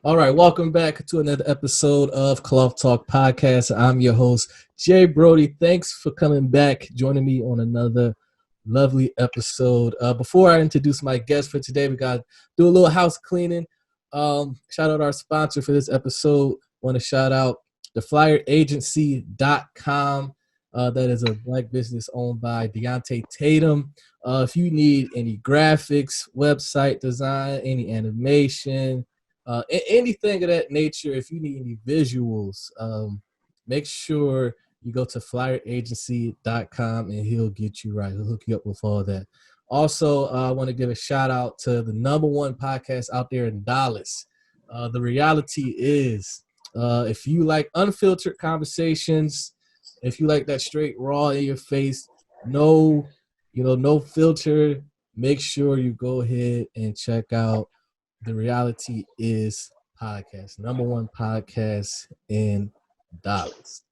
All right, welcome back to another episode of Cloth Talk Podcast. I'm your host, Jay Brody. Thanks for coming back, joining me on another lovely episode. Before I introduce my guest for today, we got to do a little house cleaning. Shout out our sponsor for this episode. Want to shout out theflyeragency.com. That is a black business owned by Deontay Tatum. If you need any graphics, website design, any animation, anything of that nature, if you need any visuals, make sure you go to flyeragency.com and he'll get you right. He'll hook you up with all that. Also, I want to give a shout out to the number one podcast out there in Dallas. The reality is, if you like unfiltered conversations, if you like that straight raw in your face, no filter, make sure you go ahead and check out The Reality Is podcast, number one podcast in Dallas.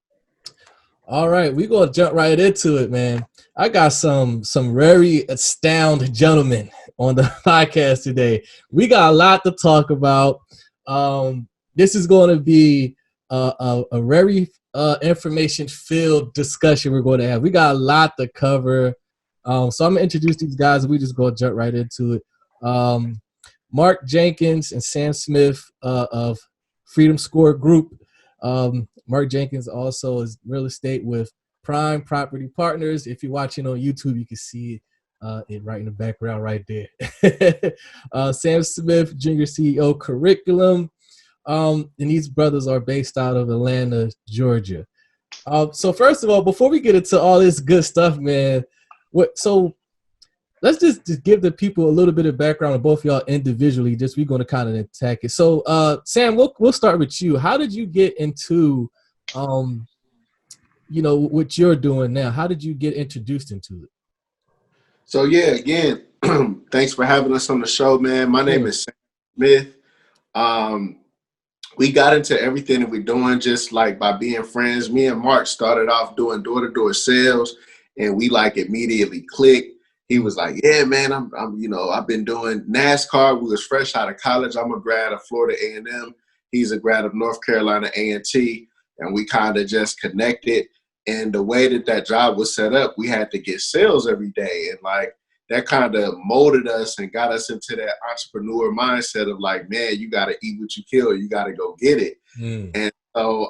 All right, we're gonna jump right into it, man. I got some very astounding gentlemen on the podcast today. We got a lot to talk about. This is going to be a very information-filled discussion we're going to have. We got a lot to cover. So I'm gonna introduce these guys, and we just gonna jump right into it. Marc Jenkins and Sam Smith of Freedom Score Group. Marc Jenkins also is real estate with Prime Property Partners. If you're watching on YouTube, you can see it right in the background right there. Sam Smith, Junior CEO Curriculum. And these brothers are based out of Atlanta, Georgia. So first of all, before we get into all this good stuff, man, let's just give the people a little bit of background on both y'all individually. Just we're going to kind of attack it. So, Sam, we'll start with you. How did you get into, what you're doing now? How did you get introduced into it? So yeah, again, thanks for having us on the show, man. My name is Sam Smith. We got into everything that we're doing just like by being friends. Me and Marc started off doing door-to-door sales, and we like immediately clicked. He was like, yeah, man, I've been doing NASCAR. We was fresh out of college. I'm a grad of Florida A&M. He's a grad of North Carolina A&T, and we kind of just connected. And the way that job was set up, we had to get sales every day. And like that kind of molded us and got us into that entrepreneur mindset of like, man, you got to eat what you kill. You got to go get it. And so,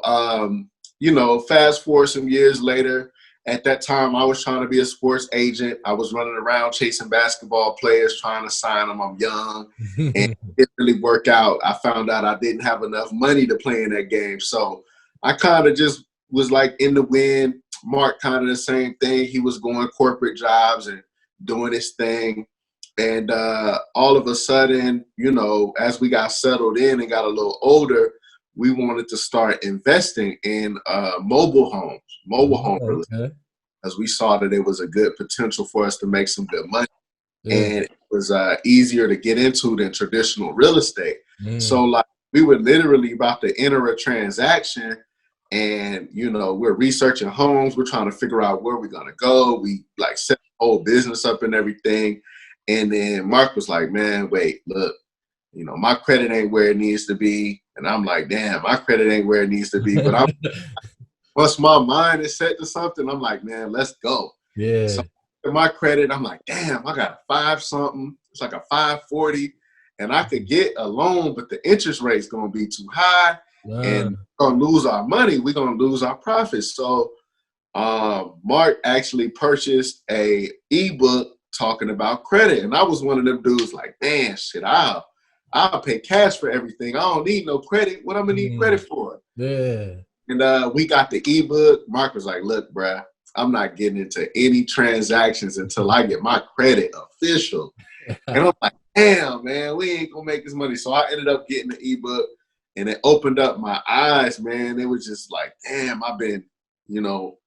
fast forward some years later, at that time, I was trying to be a sports agent. I was running around chasing basketball players, trying to sign them. I'm young, and it didn't really work out. I found out I didn't have enough money to play in that game. So I kind of just was like in the wind. Marc kind of the same thing. He was going corporate jobs and doing his thing. And all of a sudden, as we got settled in and got a little older, we wanted to start investing in mobile homes real estate, as we saw that it was a good potential for us to make some good money. And it was easier to get into than traditional real estate. So like we were literally about to enter a transaction, and we're researching homes. We're trying to figure out where we're gonna go. We like set the whole business up and everything. And then Marc was like, man, wait, look, my credit ain't where it needs to be. And I'm like, damn, my credit ain't where it needs to be. But once my mind is set to something, I'm like, man, let's go. Yeah. So my credit, I'm like, damn, I got a 5 something. It's like a 540. And I could get a loan, but the interest rate's going to be too high. And we're going to lose our money. We're going to lose our profits. So Marc actually purchased a ebook talking about credit. And I was one of them dudes like, man, shit, I'll pay cash for everything. I don't need no credit. What I'm going to need credit for? Yeah. And we got the ebook. Marc was like, look, bruh, I'm not getting into any transactions until I get my credit official. And I'm like, damn, man, we ain't going to make this money. So I ended up getting the ebook, and it opened up my eyes, man. It was just like, damn, I've been,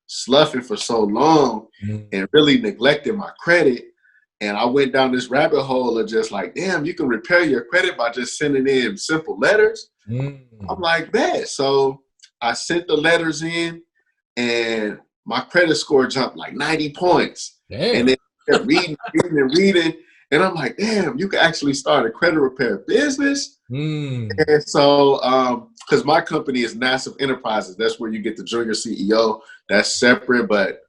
sloughing for so long and really neglecting my credit. And I went down this rabbit hole of just like, damn, you can repair your credit by just sending in simple letters. I'm like, bet. So I sent the letters in, and my credit score jumped like 90 points. Damn. And then kept reading. And I'm like, damn, you can actually start a credit repair business. Mm. And so, because my company is Nassif Enterprises, that's where you get the junior CEO. That's separate, but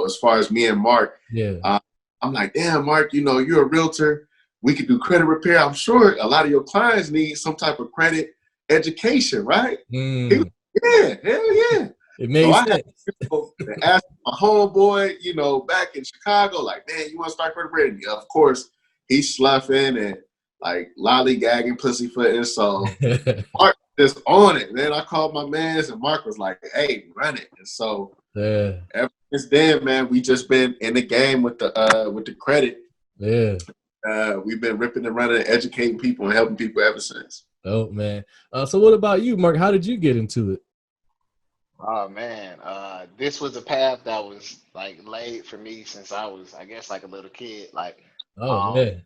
as far as me and Mark, Yeah. I'm like, damn, Mark, you're a realtor. We could do credit repair. I'm sure a lot of your clients need some type of credit education, right? He was, Mm. yeah, hell yeah. It So made I had sense. to ask my homeboy, back in Chicago, like, man, you want to start credit repair? Yeah, of course, he's sloughing and like lollygagging, pussyfooting. So Mark just on it, man. I called my mans and Mark was like, hey, run it. And so Yeah. ever since then, man, we just been in the game with the credit. Yeah. We've been ripping and running, educating people and helping people ever since. Oh man. So what about you, Mark? How did you get into it? Oh man, this was a path that was like laid for me since I was, I guess, like a little kid. Like, Oh man.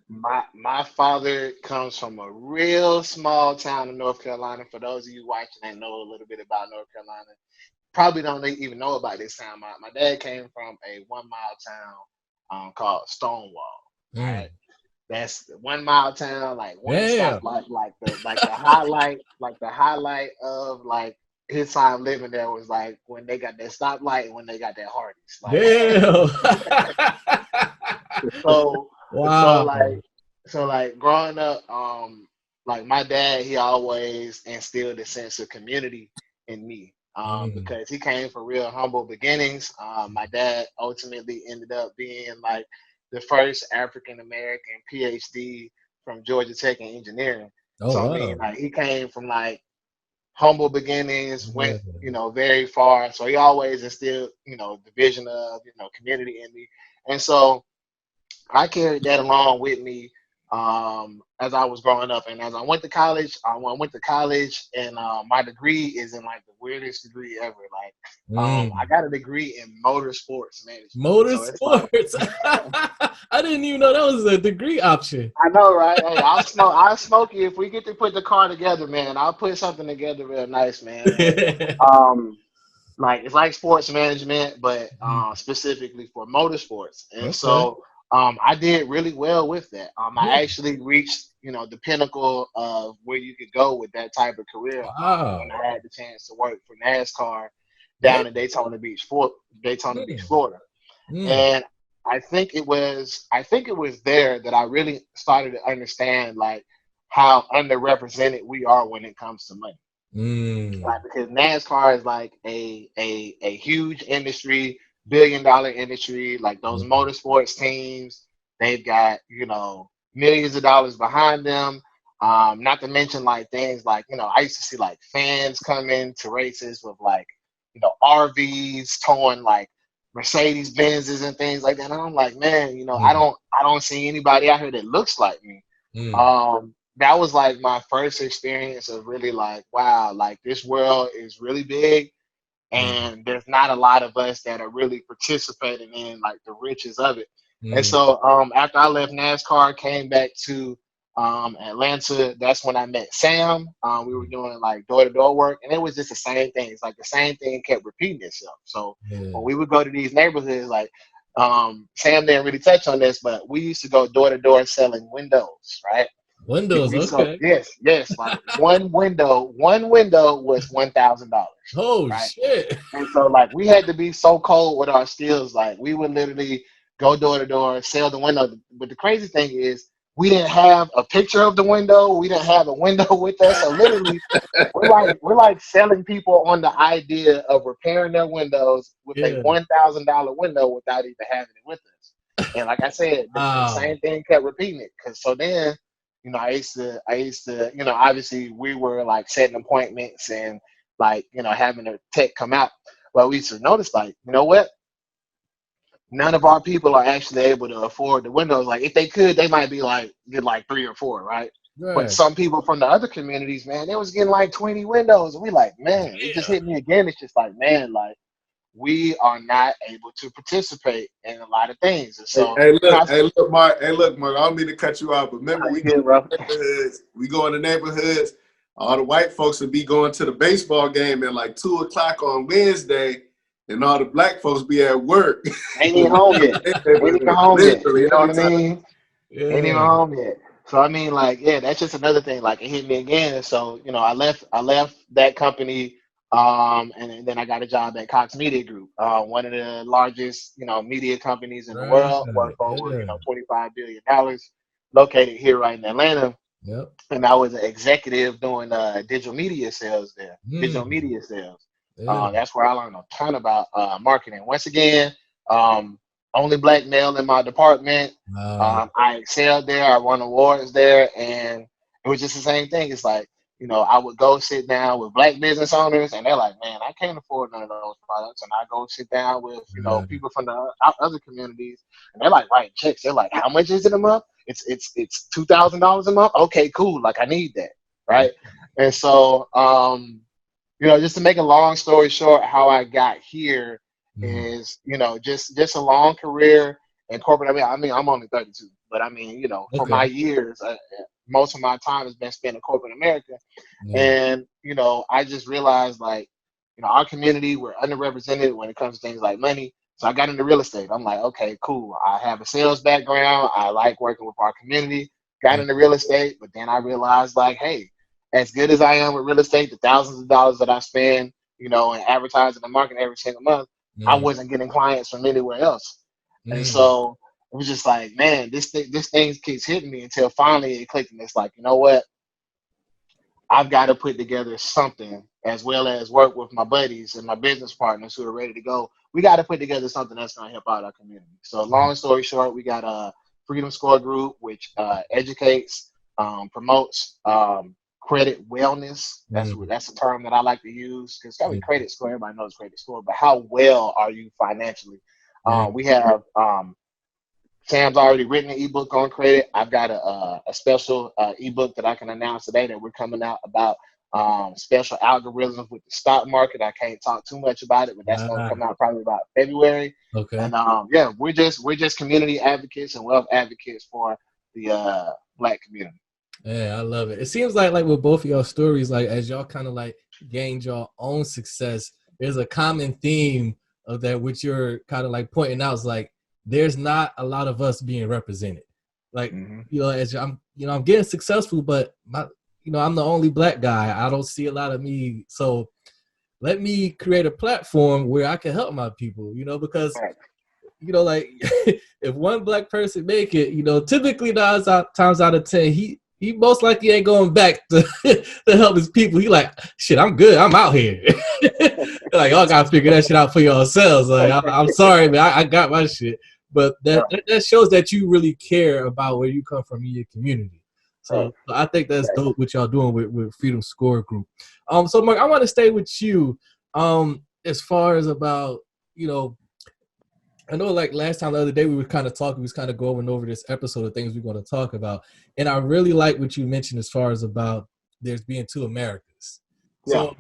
my father comes from a real small town in North Carolina. For those of you watching that know a little bit about North Carolina, probably don't even know about this town. My dad came from a 1 mile town called Stonewall. Mm. Right, that's the 1 mile town, like one stop, Damn. like the highlight of like his time living there was like when they got that stoplight and when they got that Hardee's. Like Damn. so so Wow. like so like growing up, like my dad, he always instilled a sense of community in me. Mm. Because he came from real humble beginnings. My dad ultimately ended up being like the first African American PhD from Georgia Tech in engineering. Oh So I mean, wow. like he came from like humble beginnings, Yeah. went very far. So he always instilled the vision of community in me, and so I carried that along with me as I was growing up, and as I went to college. When I went to college, and my degree is in like the weirdest degree ever. Like, I Mm. got a degree in motorsports management, so it's like Motorsports. I didn't even know that was a degree option. I know, right? Hey, I'll smoke. I'll smoke you if we get to put the car together, man. I'll put something together real nice, man. And um, like it's like sports management, but specifically for motorsports. And Okay. so I did really well with that. Yeah. I actually reached the pinnacle of where you could go with that type of career when Wow. I had the chance to work for NASCAR Yeah. down in Daytona Beach, Mm. Florida. Mm. And I think it was there that I really started to understand like how underrepresented we are when it comes to money. Mm. Like because NASCAR is like a huge industry, $1 billion industry. Like those Yeah. motorsports teams, they've got millions of dollars behind them. Not to mention like things like I used to see like fans come in to races with like RVs towing like Mercedes Benzes and things like that. And I'm like, man, Mm. I don't see anybody out here that looks like me. Mm. That was like my first experience of really like, wow, like this world is really big Mm. and there's not a lot of us that are really participating in like the riches of it. And Mm. so after I left NASCAR, came back to Atlanta, that's when I met Sam. We were doing like door-to-door work, and it was just the same thing. It's like the same thing kept repeating itself. So Yeah. when we would go to these neighborhoods, like Sam didn't really touch on this, but we used to go door-to-door selling windows, right? Windows. We sold, Okay. yes, like one window was $1,000, Oh right? shit. And so like we had to be so cold with our skills, like we would literally go door to door, sell the window. But the crazy thing is we didn't have a picture of the window. We didn't have a window with us. So literally we're like selling people on the idea of repairing their windows with a Yeah. $1,000 window without even having it with us. And like I said, the Wow. same thing kept repeating it. Cause so then, I used to, obviously we were like setting appointments and like, having a tech come out. But we used to notice like, you know what? None of our people are actually able to afford the windows. Like if they could, they might be like get like 3 or 4, right? But Right. some people from the other communities, man, they was getting like 20 windows. And we like, man, it just Yeah. hit me again. It's just like, man, like we are not able to participate in a lot of things. And Hey, so, hey, look, hey, look, Mark. Hey, look, Mark. I don't mean to cut you off, but remember, you good, bro. we go in the neighborhoods. All the white folks would be going to the baseball game at like 2 o'clock on Wednesday, and all the black folks be at work. Ain't in even the home yet. Ain't even neighborhood, home yet. literally You know every what I time. mean? Ain't even Yeah. home yet. So I mean, like, yeah, that's just another thing. Like, it hit me again. So I left that company, and then I got a job at Cox Media Group, one of the largest, media companies in the Right. world, worth over, Yeah. $25 billion, located here right in Atlanta. Yep. And I was an executive doing digital media sales there. Digital Mm. media sales. Yeah. That's where I learned a ton about marketing. Once again, um, only black male in my department. Wow. I excelled there. I won awards there, and it was just the same thing. It's like, I would go sit down with black business owners, and they're like, "Man, I can't afford none of those products." And I go sit down with Right. people from the other communities, and they're like writing checks. They're like, "How much is it a month?" It's $2,000 a month. Okay, cool. Like, I need that, right? And so, just to make a long story short, how I got here Mm. is, just a long career in corporate. I mean, I'm only 32, but I mean, for Okay. my years, most of my time has been spent in corporate America. Yeah. And, I just realized, like, our community, we're underrepresented when it comes to things like money. So I got into real estate. I'm like, okay, cool. I have a sales background. I like working with our community. Got Yeah. into real estate, but then I realized, like, hey, as good as I am with real estate, the thousands of dollars that I spend, in advertising and marketing every single month, I Mm. wasn't getting clients from anywhere else. And Mm. so it was just like, man, this thing keeps hitting me until finally it clicked, and it's like, you know what? I've got to put together something, as well as work with my buddies and my business partners who are ready to go. We got to put together something that's going to help out our community. So, long story short, we got a Freedom Score Group, which educates, promotes credit wellness. Mm. That's a term that I like to use, because Yeah. credit score, everybody knows credit score, but how well are you financially? Yeah. We have Sam's already written an ebook on credit. I've got a special ebook that I can announce today that we're coming out about special algorithms with the stock market. I can't talk too much about it, but that's going to Ah, come out probably about February. okay. And yeah, we're just community advocates and wealth advocates for the Black community. Yeah, I love it. It seems like with both of y'all stories, like as y'all kind of like gained your own success, there's a common theme of that which you're kind of like pointing out is like there's not a lot of us being represented. Like, Mm-hmm. as I'm getting successful, but I'm the only black guy. I don't see a lot of me. So let me create a platform where I can help my people, because Right. like if one black person make it, typically times out of 10, he most likely ain't going back to to help his people. He like, shit, I'm good. I'm out here. Like, y'all gotta figure that shit out for yourselves. Like, I'm sorry, man. I got my shit. But Yeah. that shows that you really care about where you come from in your community. Right. So I think that's dope what y'all doing with Freedom Score Group. So Mark, I want to stay with you. As far as about, I know like last time the other day we were kind of talking, we was kind of going over this episode of things we're going to talk about. And I really like what you mentioned as far as about there's being two Americas. Yeah.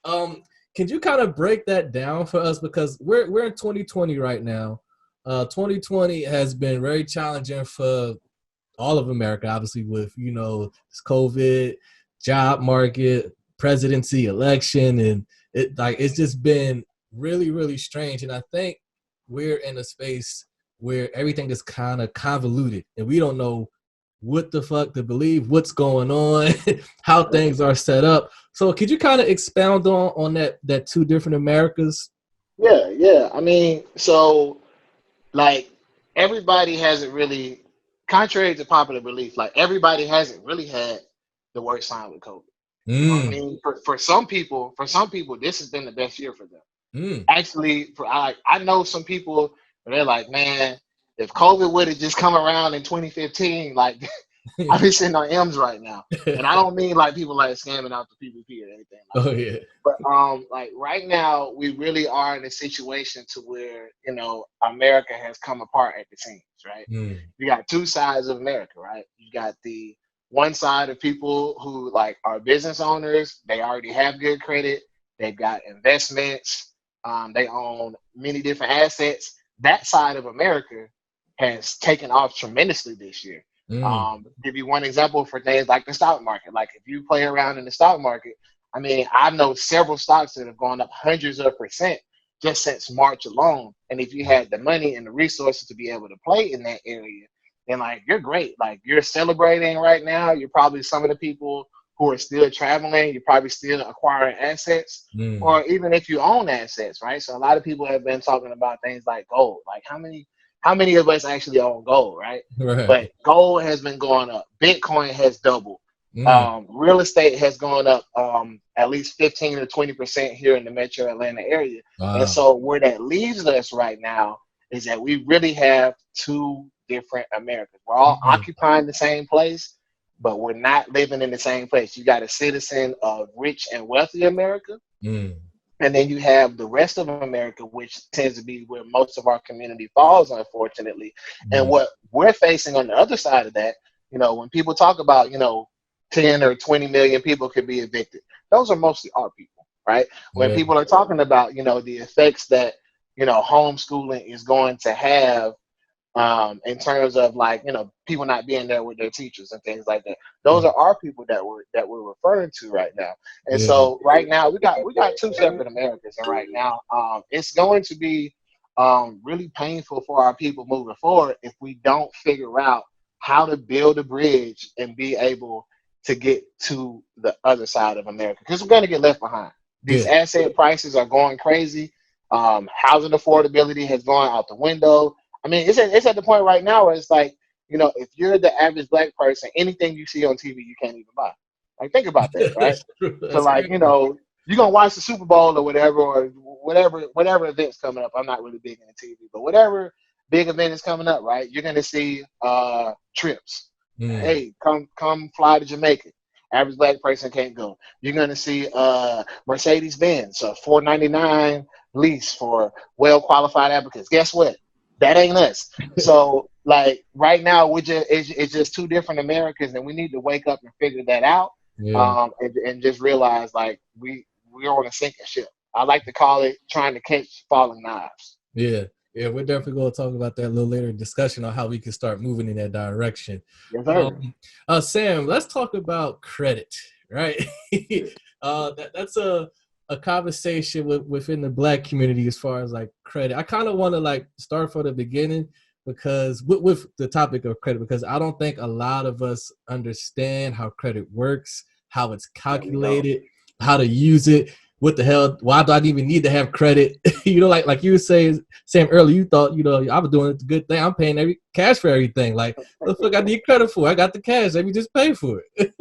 So can you kind of break that down for us? Because we're in 2020 right now. 2020 has been very challenging for all of America, obviously, with this COVID, job market, presidency, election, and it's just been really, really strange. And I think we're in a space where everything is kind of convoluted, and we don't know what the fuck to believe, what's going on, how things are set up. So, could you kind of expound on that two different Americas? Yeah. Yeah. I mean, so, like, everybody hasn't really, contrary to popular belief, like, everybody hasn't really had the worst time with COVID. You know what I Mm, mean? For some people, this has been the best year for them. mm. Actually, I know some people where they're like, man, if COVID would have just come around in 2015, like, I'd be sitting on M's right now. And I don't mean like people like scamming out the PPP or anything like Oh that. yeah. But like, right now, we really are in a situation to where, America has come apart at the seams, right? Mm, You got two sides of America, right? You got the one side of people who, like, are business owners. They already have good credit. They've got investments. They own many different assets. That side of America has taken off tremendously this year. mm, Give you one example for things like the stock market. Like, if you play around in the stock market, I mean, I know several stocks that have gone up hundreds of percent just since March alone. And if you had the money and the resources to be able to play in that area, then like you're great. Like you're celebrating right now. You're probably some of the people who are still traveling. You're probably still acquiring assets, Mm. or even if you own assets, right? So a lot of people have been talking about things like gold. Like how many of us actually own gold, right? Right. But gold has been going up. Bitcoin has doubled. Mm. Real estate has gone up at least 15 to 20% here in the metro Atlanta area. And Wow. so where that leaves us right now is that we really have two different Americas. We're all Mm. occupying the same place, but we're not living in the same place. You got a citizen of rich and wealthy America, Mm. and then you have the rest of America, which tends to be where most of our community falls, unfortunately. And Mm. what we're facing on the other side of that, when people talk about, 10 or 20 million people could be evicted, those are mostly our people, right? When Yeah. people are talking about, the effects that, homeschooling is going to have in terms of like people not being there with their teachers and things like that. Those Mm. are our people that we're referring to right now. And Yeah. so right now we got two separate Americas, and right now it's going to be really painful for our people moving forward if we don't figure out how to build a bridge and be able to get to the other side of America, because we're going to get left behind. These Yeah. asset prices are going crazy. Housing affordability has gone out the window. I mean, it's at the point right now where it's like, if you're the average black person, anything you see on TV, you can't even buy. Like, think about that, right? That's true. So, That's like, crazy. you're gonna watch the Super Bowl or whatever events coming up. I'm not really big into TV, but whatever big event is coming up, right? You're gonna see trips. Mm. Hey, come fly to Jamaica. Average black person can't go. You're gonna see Mercedes Benz, a 499 lease for well qualified applicants. Guess what? That ain't us. So like right now, it's just two different Americas, and we need to wake up and figure that out, Yeah. and just realize like we're on a sinking ship. I like to call it trying to catch falling knives. Yeah. Yeah. We're definitely going to talk about that a little later in discussion on how we can start moving in that direction. Yes, sir. Sam, let's talk about credit, right? That's a conversation within the Black community as far as like credit. I kind of want to like start from the beginning because with the topic of credit, because I don't think a lot of us understand how credit works, how it's Yeah, we don't. calculated, how to use it. What the hell? Why do I even need to have credit? Like you were saying, Sam, earlier, you thought, I was doing a good thing. I'm paying every cash for everything. Like, what the fuck I need credit for? I got the cash. Let me just pay for it.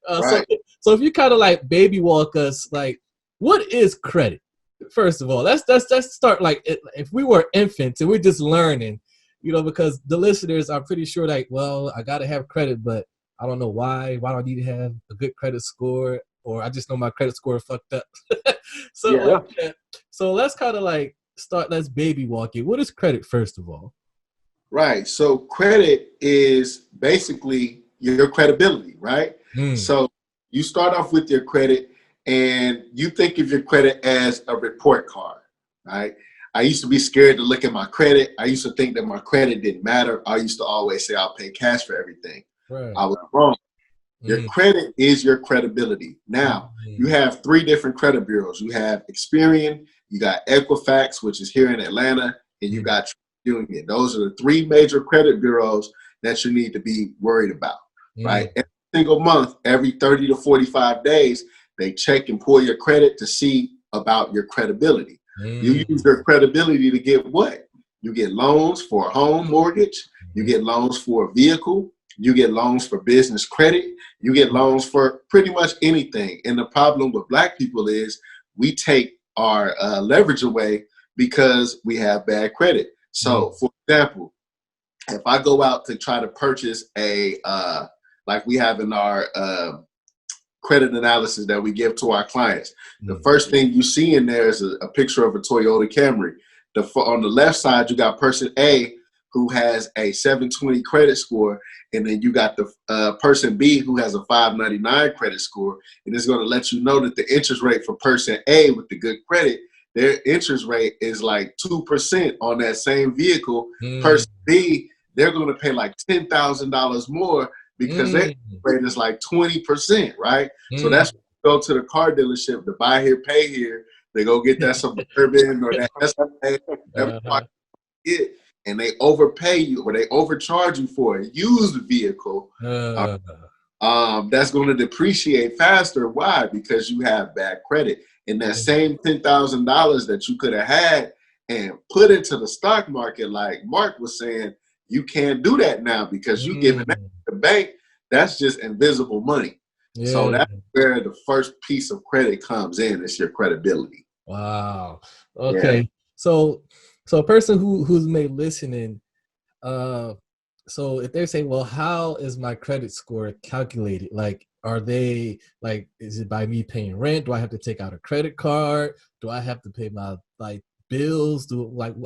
So, Right. so if you kind of like baby walk us, like, what is credit? First of all, let's start like if we were infants and we're just learning, because the listeners are pretty sure like, well, I gotta have credit, but I don't know why. Why do I need to have a good credit score? Or I just know my credit score fucked up. So Yeah. like, so let's kind of like start. Let's baby walk it. What is credit, first of all? Right. So credit is basically your credibility, right? Mm. So you start off with your credit and you think of your credit as a report card, right? I used to be scared to look at my credit. I used to think that my credit didn't matter. I used to always say I'll pay cash for everything. Right. I was wrong. Your Mm. credit is your credibility. Now, you Mm. have three different credit bureaus. You have Experian, you got Equifax, which is here in Atlanta, and you Mm. got Union. Those are the three major credit bureaus that you need to be worried about, Mm. right? Every single month, every 30 to 45 days, they check and pull your credit to see about your credibility. You use Mm. your credibility to get what? You get loans for a home mortgage. You get loans for a vehicle. You get loans for business credit. You get loans for pretty much anything. And the problem with Black people is we take our leverage away because we have bad credit. Mm. So, for example, if I go out to try to purchase like we have in our credit analysis that we give to our clients, the Mm. first thing you see in there is a picture of a Toyota Camry. On the left side, you got person A who has a 720 credit score, and then you got the person B who has a 599 credit score, and it's going to let you know that the interest rate for person A with the good credit, their interest rate is like 2% on that same vehicle. Mm. Person B, they're going to pay like $10,000 more because their Mm. rate is like 20%, right? So Mm. that's when you go to the car dealership to buy here, pay here. They go get that Suburban or that SUV, whatever Uh-huh. get. and they overpay you or they overcharge you for a used vehicle, Uh, that's going to depreciate faster. Why? Because you have bad credit. And that same $10,000 that you could have had and put into the stock market, like Mark was saying, you can't do that now because you giving that to the bank. That's just invisible money. So yeah. that's where the first piece of credit comes in. It's your credibility. Wow. Yeah. Okay. So a person who's may listening, uh, so if they're saying, well, how is my credit score calculated? Like, are they like, is it by me paying rent? Do I have to take out a credit card? Do I have to pay my like bills?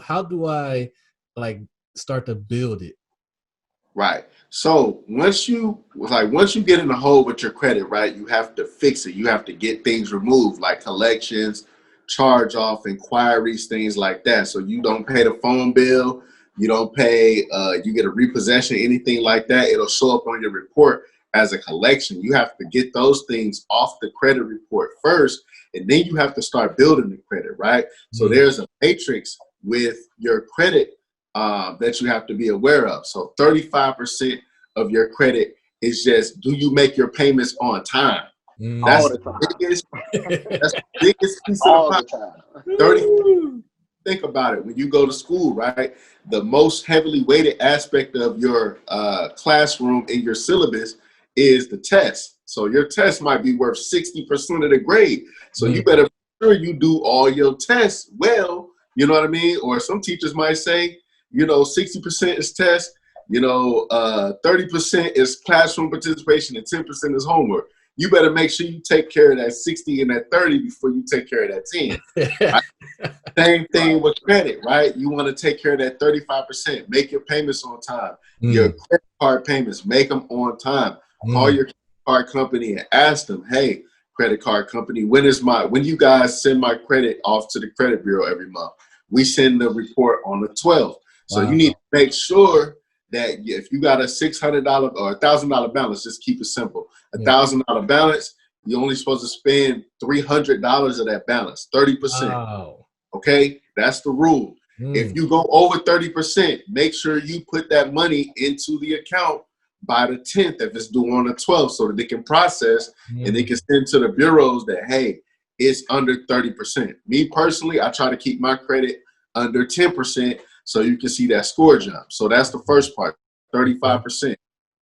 How do I like start to build it? Right. So once you get in the hole with your credit, right, you have to fix it. You have to get things removed like collections, charge off, inquiries, things like that. So you don't pay the phone bill, you don't pay, you get a repossession, anything like that. It'll show up on your report as a collection. You have to get those things off the credit report first, and then you have to start building the credit, right? So there's a matrix with your credit that you have to be aware of. So 35% of your credit is just, do you make your payments on time? All That's the the time. biggest piece of the All pie. the time. 30. Think about it. When you go to school, right? The most heavily weighted aspect of your classroom in your syllabus is the test. So your test might be worth 60% of the grade. So you better make sure you do all your tests well. You know what I mean? Or some teachers might say, 60% is test, 30% is classroom participation, and 10% is homework. You better make sure you take care of that 60 and that 30 before you take care of that 10. Right? Same thing with credit, right? You want to take care of that 35%. Make your payments on time. Your credit card payments, make them on time. Call your credit card company and ask them, hey, credit card company, when you guys send my credit off to the credit bureau every month? We send the report on the 12th. So you need to make sure that if you got a $600 or $1,000 balance, just keep it simple. $1,000 balance, you're only supposed to spend $300 of that balance, 30%. Wow. Okay, that's the rule. If you go over 30%, make sure you put that money into the account by the 10th if it's due on the 12th so that they can process and they can send to the bureaus that, hey, it's under 30%. Me personally, I try to keep my credit under 10% so you can see that score jump. So that's the first part, 35%.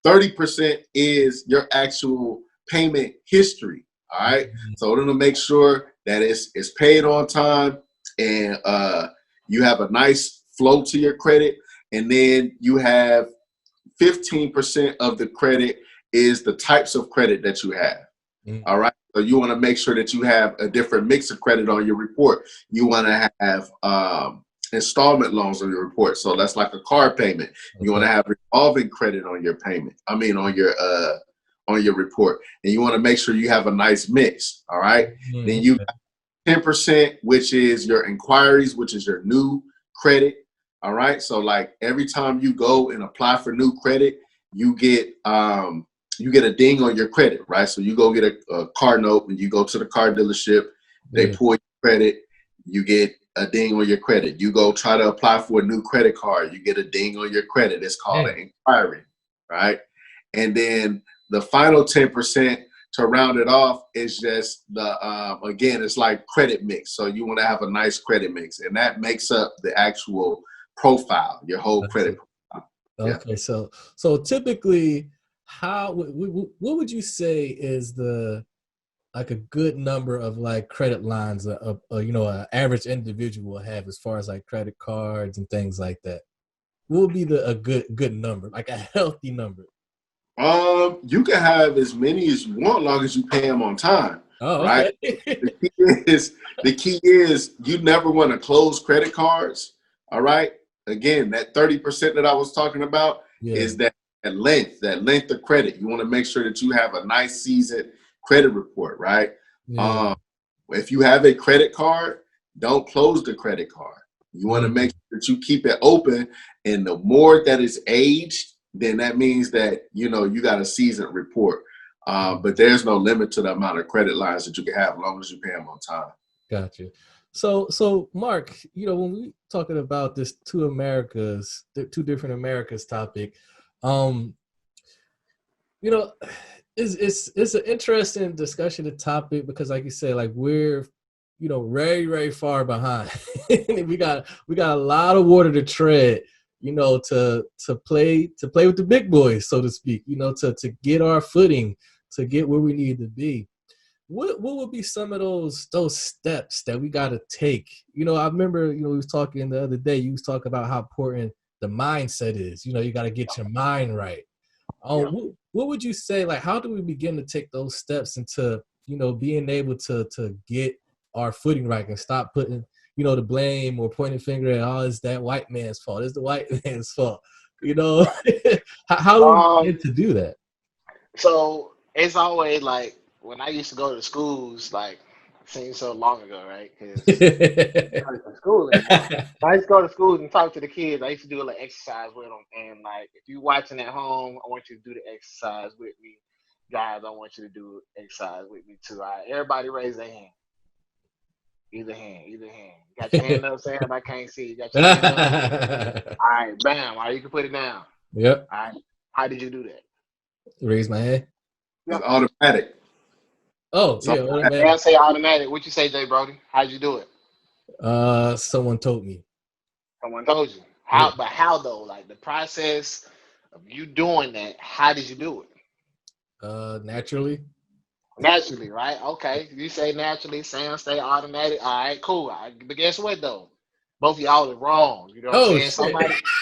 30% is your actual payment history, all right? So it'll make sure that it's paid on time, and you have a nice flow to your credit, and then you have 15% of the credit is the types of credit that you have. All right. So you want to make sure that you have a different mix of credit on your report. You want to have installment loans on your report. So that's like a car payment. You want to have revolving credit on your payment. I mean, on your report, and you want to make sure you have a nice mix. All right. Then you 10%, which is your inquiries, which is your new credit. All right. So like every time you go and apply for new credit, you get a ding on your credit, right? So you go get a car note and you go to the car dealership, they pull your credit, you get a ding on your credit. You go try to apply for a new credit card, you get a ding on your credit. It's called an inquiry, right? And then the final 10% to round it off is just again, it's like credit mix. So you want to have a nice credit mix, and that makes up the actual profile, your whole credit profile. Okay, so typically, what would you say is the like a good number of like credit lines an average individual will have as far as like credit cards and things like that? What would be a good number, like a healthy number? You can have as many as you want, long as you pay them on time. Oh, Right? okay. The key is you never want to close credit cards. All right. Again, that 30% that I was talking about is that length of credit. You want to make sure that you have a nice seasoned credit report, right? If you have a credit card, don't close the credit card. You want to make sure that you keep it open, and the more that is aged, then that means that you got a seasoned report. But there's no limit to the amount of credit lines that you can have as long as you pay them on time. Gotcha. So Mark, when we talking about this two different Americas topic, um, you know, it's an interesting discussion, the topic, because like you said, like we're very, very far behind. we got a lot of water to tread, to play with the big boys, so to speak, to get our footing, to get where we need to be. What would be some of those steps that we got to take? I remember, we was talking the other day. You was talking about how important the mindset is. You got to get your mind right. Yeah. What would you say? Like, how do we begin to take those steps into being able to get our footing right and stop putting the blame or pointing finger at, oh, it's that white man's fault. It's the white man's fault. You know, how do we Um, begin to do that? so it's always like when I used to go to schools, like seems so long ago, right? Because not in school anymore. I used to go to school and talk to the kids. I used to do a little exercise with them, and like if you watching at home, I want you to do the exercise with me, guys. I want you to do exercise with me too. All right, everybody raise their hand. Either hand, either hand. You got your hand up, Sam. I can't see. You got your hand up. All right, bam. All right, you can put it down. Yep. All right. How did you do that? Raise my hand. It's Yeah. automatic. Oh, So yeah, They'll automatic. say automatic. What you say, Jay Brody? How'd you do it? Someone told me. Someone told you. Yeah. How? But how though? Like the process of you doing that. How did you do it? Naturally. Naturally, right? Okay. You say naturally. Sam say automatic. All right, cool. All right, but guess what though? Both of y'all are wrong. You know what I'm Oh saying? shit.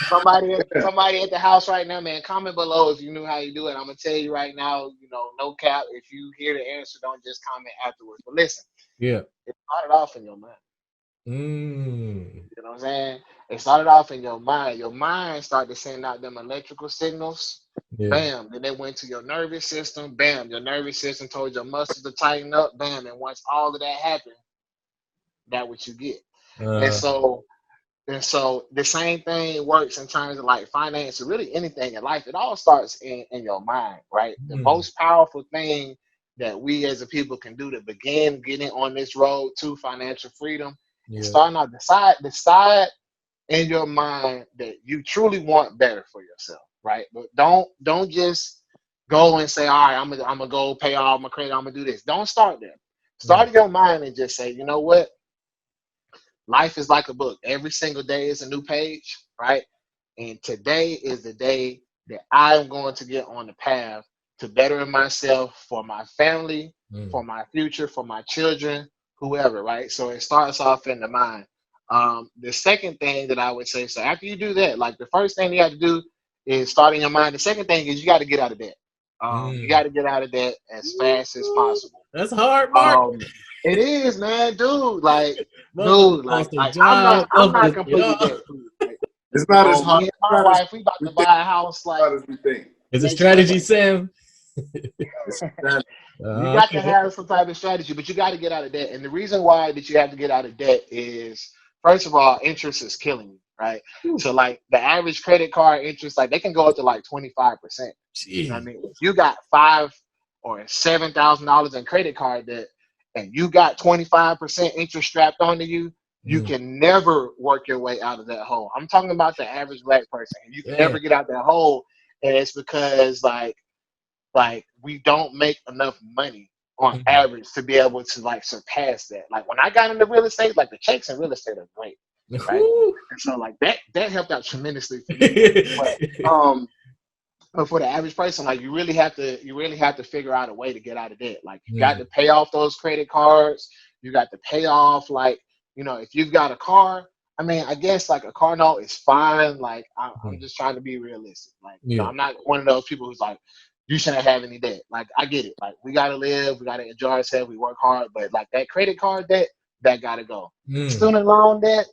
Somebody at the house right now, man. Comment below if you knew how you do it. I'm gonna tell you right now. No cap. If you hear the answer, don't just comment afterwards. But listen, Yeah. it started off in your mind. Mm. You know what I'm saying? It started off in your mind. Your mind started to send out them electrical signals. Yeah. Bam. Then they went to your nervous system. Bam. Your nervous system told your muscles to tighten up. Bam. And once all of that happened, that's what you get. And Uh. so the same thing works in terms of like finance or really anything in life. It all starts in your mind, right? The Mm. most powerful thing that we as a people can do to begin getting on this road to financial freedom is Yeah. starting out decide in your mind that you truly want better for yourself, right? But don't just go and say, all right, I'm gonna go pay all my credit, I'm gonna do this. Don't start there. Start Mm. in your mind and just say, you know what? Life is like a book. Every single day is a new page, right? And today is the day that I'm going to get on the path to bettering myself for my family, Mm. for my future, for my children, whoever, right? So it starts off in the mind. The second thing that I would say, so after you do that, like the first thing you have to do is start in your mind. The second thing is you got to get out of debt. You got Mm. to get out of debt as fast as possible. That's hard, Mark. Um, it is, man, Motherfucker like, lost their like I'm job. not, I'm not Motherfucker, completely debt free. Like, it's not as hard. me and my wife, we about We to think buy a house as like hard as we think. It's a next month. strategy, Sam. It's not, You got to Okay. have some type of strategy, but you got to get out of debt. And the reason why that you have to get out of debt is, first of all, interest is killing you, right? Whew. So like the average credit card interest, like they can go up to like 25%. You know what I Gee. mean? If you got $5,000 or $7,000 in credit card debt, and you got 25% interest strapped onto you, you Mm. can never work your way out of that hole. I'm talking about the average black person. You can Damn. never get out that hole, and it's because like we don't make enough money on Mm. average to be able to like surpass that. Like when I got into real estate, like the checks in real estate are great, right? Whew. And so like that helped out tremendously for me. But but for the average person, like you really have to figure out a way to get out of debt. Like you got Mm. to pay off those credit cards. You got to pay off like if you've got a car. I mean, I guess like a car note is fine. Like I'm Mm. just trying to be realistic. Like Yeah. I'm not one of those people who's like you shouldn't have any debt. Like I get it. Like we gotta live, we gotta enjoy ourselves, we work hard, but like that credit card debt, that gotta go. Mm. Student loan debt,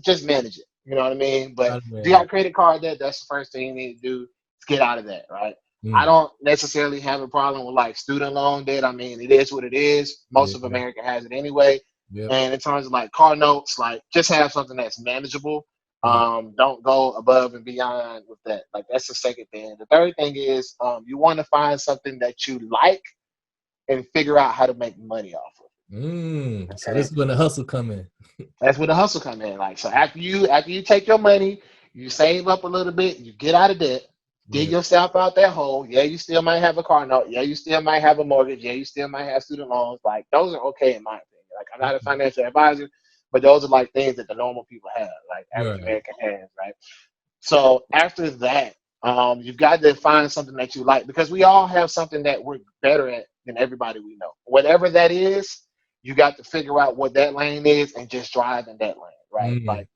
just manage it. You know what I mean? But Got it, if you man. got credit card debt, that's the first thing you need to do is get out of that, right? I Mm. don't necessarily have a problem with like student loan debt. I mean, it is what it is. Most Yeah. of America has it anyway. Yep. And in terms of like car notes, like just have something that's manageable. Mm. Don't go above and beyond with that. Like that's the second thing. The third thing is you want to find something that you like and figure out how to make money off of. So Okay. this is when the hustle come in. That's where the hustle come in. Like, so after you take your money, you save up a little bit, you get out of debt, dig Yeah. yourself out that hole. Yeah, you still might have a car note. Yeah, you still might have a mortgage. Yeah, you still might have student loans. Like, those are okay in my opinion. Like, I'm not a financial advisor, but those are like things that the normal people have, like average Right. American has, right? So after that, you've got to find something that you like, because we all have something that we're better at than everybody we know. Whatever that is, you got to figure out what that lane is and just drive in that lane, right? Mm. Like,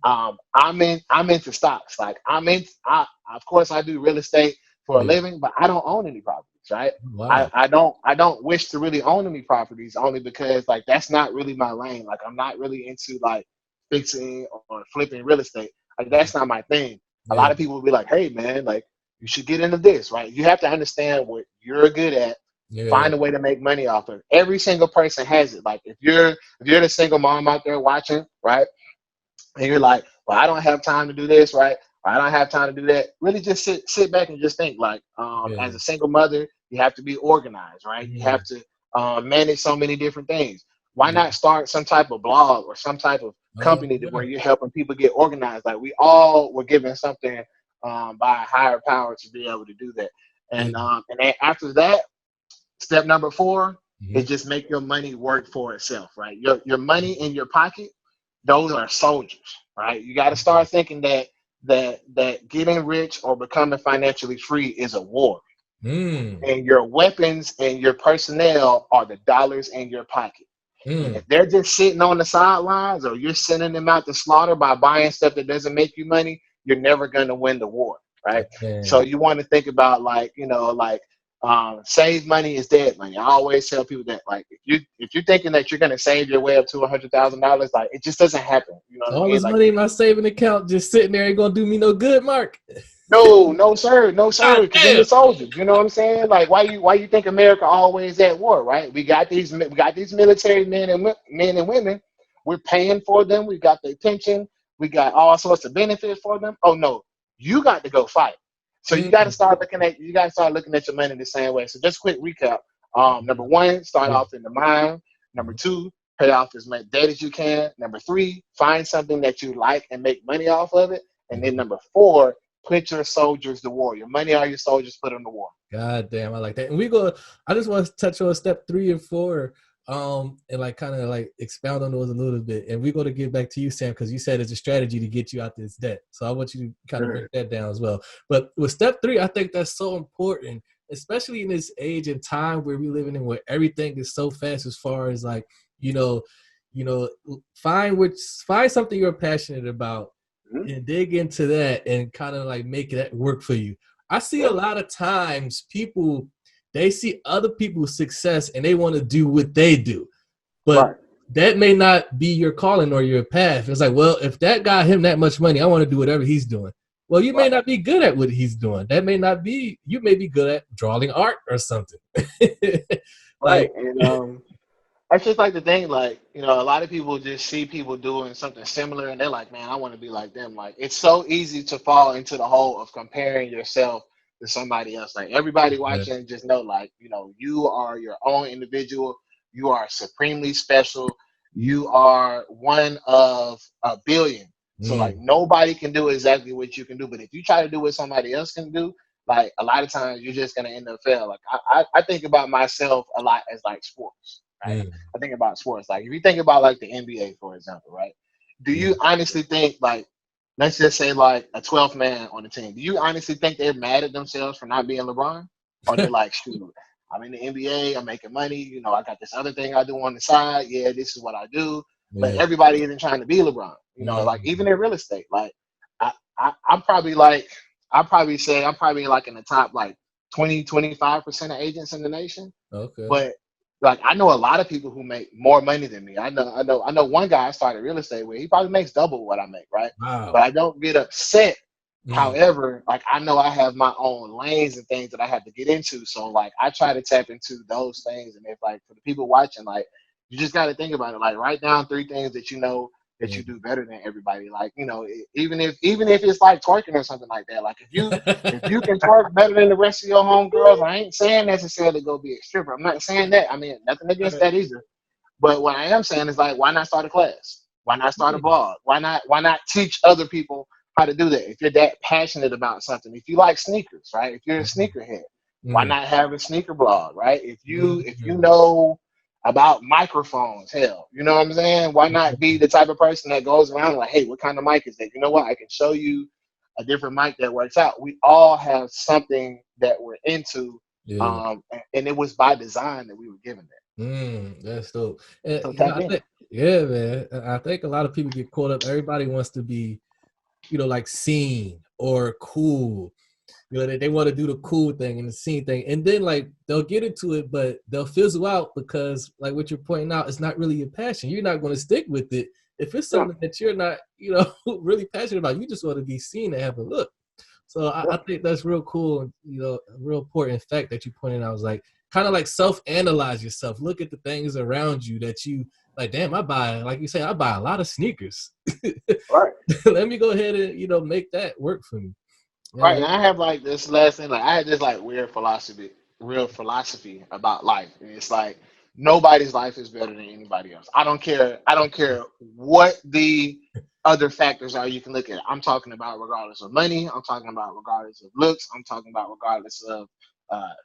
I'm into stocks. Like, of course I do real estate for a Yeah. living, but I don't own any properties, right? I, Wow. I don't I don't wish to really own any properties, only because like that's not really my lane. Like, I'm not really into like fixing or flipping real estate. Like, that's not my thing. A Yeah. lot of people will be like, "Hey, man, like you should get into this, right?" You have to understand what you're good at. Yeah. Find a way to make money off of it. Every single person has it. Like, if you're the single mom out there watching, right, and you're like, "Well, I don't have time to do this, right? Or I don't have time to do that." Really, just sit back and just think. Like, Yeah. as a single mother, you have to be organized, right? You have Mm. to manage so many different things. Why Yeah. not start some type of blog or some type of company where Yeah. you're helping people get organized? Like, we all were given something by a higher power to be able to do that. Yeah. And then after that, step number four is Mhm. just make your money work for itself, right? Your money in your pocket, those are soldiers, right? You got to start thinking that getting rich or becoming financially free is a war, Mm. and your weapons and your personnel are the dollars in your pocket. Mm. If they're just sitting on the sidelines, or you're sending them out to slaughter by buying stuff that doesn't make you money, you're never going to win the war, right? So Man. you want to think about, like, save money is dead money. I always tell people that, like, if you're thinking that you're going to save your way up to $100,000, like, it just doesn't happen. You know what I All mean? this Like, money in my saving account just sitting there ain't gonna do me no good, Mark. no, no, sir, no, sir, God because then damn. you're soldiers. You know what I'm saying? Like, why you think America always at war, right? We got these military men and women. We're paying for them. We got their pension. We got all sorts of benefits for them. Oh no, you got to go fight. So you got to Mm. start looking at your money the same way. So just quick recap. Number one, start Yeah. off in the mind. Number two, pay off as much debt as you can. Number three, find something that you like and make money off of it. And then Mhm. number four, put your soldiers to war. Your money are your soldiers, put them to war. God damn, I like that. And we go. I just want to touch on step 3 and 4, and like kind of like expound on those a little bit. And we're going to get back to you, Sam, because you said it's a strategy to get you out this debt. So I want you to kind of break Sure. that down as well. But with step 3, I think that's so important, especially in this age and time where we're living in, where everything is so fast. As far as like, you know, you know, find something you're passionate about Mhm. and dig into that and kind of like make that work for you. I see a Yep. lot of times people, they see other people's success and they want to do what they do, but Right. that may not be your calling or your path. It's like, well, if that got him that much money, I want to do whatever he's doing. Well, you may Right. not be good at what he's doing. That may not be, you may be good at drawing art or something. Like, Right. And I just like to think, like, a lot of people just see people doing something similar and they're like, man, I want to be like them. Like, it's so easy to fall into the hole of comparing yourself to somebody else. Like, everybody yeah. watching, just know, like, you are your own individual. You are supremely special. You are one of a billion. So, like, Mm, nobody can do exactly what you can do. But if you try to do what somebody else can do, like, a lot of times you're just gonna end up failing. Like, I think about myself a lot as like sports, right? mm, I think about sports. Like, if you think about like the NBA, for example, right? Do yeah. you honestly think, like, let's just say like a 12th man on the team, do you honestly think they're mad at themselves for not being LeBron? Or they're like, shoot, I'm in the NBA, I'm making money, I got this other thing I do on the side. Yeah, this is what I do. But Yeah. everybody isn't trying to be LeBron. Like, even Mm, in real estate, like I'm probably like, I probably say I'm probably like in the top like 20-25% of agents in the nation. okay. But like, I know a lot of people who make more money than me. I know one guy I started real estate with. He probably makes double what I make, right? But Wow. I don't get upset. Mm, However, like, I know I have my own lanes and things that I have to get into. So like, I try to tap into those things. And if, like, for the people watching, like, you just got to think about it. Like, write down 3 things that you know that yeah. you do better than everybody. Like, even if it's like twerking or something like that. Like, if you can twerk better than the rest of your homegirls, I ain't saying necessarily go be a stripper. I'm not saying that. I mean, nothing against that either. But what I am saying is like, why not start a class? Why not start a blog? Why not teach other people how to do that? If you're that passionate about something, if you like sneakers, right? If you're a sneakerhead, why Mm. not have a sneaker blog, right? If you Mm. know about microphones, hell, you know what I'm saying? Why not be the type of person that goes around like, hey, what kind of mic is that? You know what? I can show you a different mic that works out. We all have something that we're into, Yeah. and it was by design that we were given that. That's dope. And, So tap I in. think, yeah, man. I think a lot of people get caught up. Everybody wants to be, like seen or cool. They want to do the cool thing and the scene thing, and then like they'll get into it, but they'll fizzle out because, like what you're pointing out, it's not really your passion. You're not going to stick with it if it's Yeah, something that you're not, really passionate about. You just want to be seen and have a look. So I yeah, think that's real cool, and a real important fact that you pointed out was like kind of like self-analyze yourself. Look at the things around you that you like. Damn, like you say, I buy a lot of sneakers. right. Let me go ahead and make that work for me. Yeah, Right, and I have like this last thing, like I had this like real philosophy about life. And it's like nobody's life is better than anybody else. I don't care what the other factors are you can look at. I'm talking about regardless of money, I'm talking about regardless of looks, I'm talking about regardless of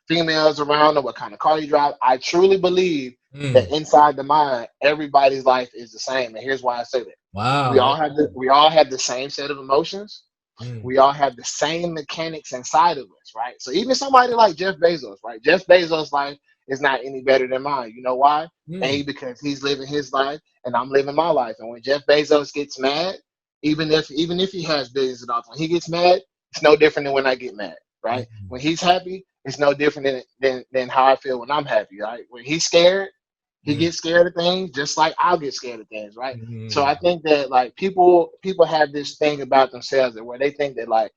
females around or what kind of car you drive. I truly believe that Mm. inside the mind, everybody's life is the same. And here's why I say that. We Wow, all that's have the cool. we all have the same set of emotions. Mm. We all have the same mechanics inside of us, right? So even somebody like Jeff Bezos, right? Jeff Bezos' life is not any better than mine. You know why? A, Mm. because he's living his life and I'm living my life. And when Jeff Bezos gets mad, even if he has billions of dollars, when he gets mad, it's no different than when I get mad, right? Mm. When he's happy, it's no different than how I feel when I'm happy, right? When he's scared, he Mm. gets scared of things just like I'll get scared of things, right? So Mm. I think that like people have this thing about themselves that where they think that like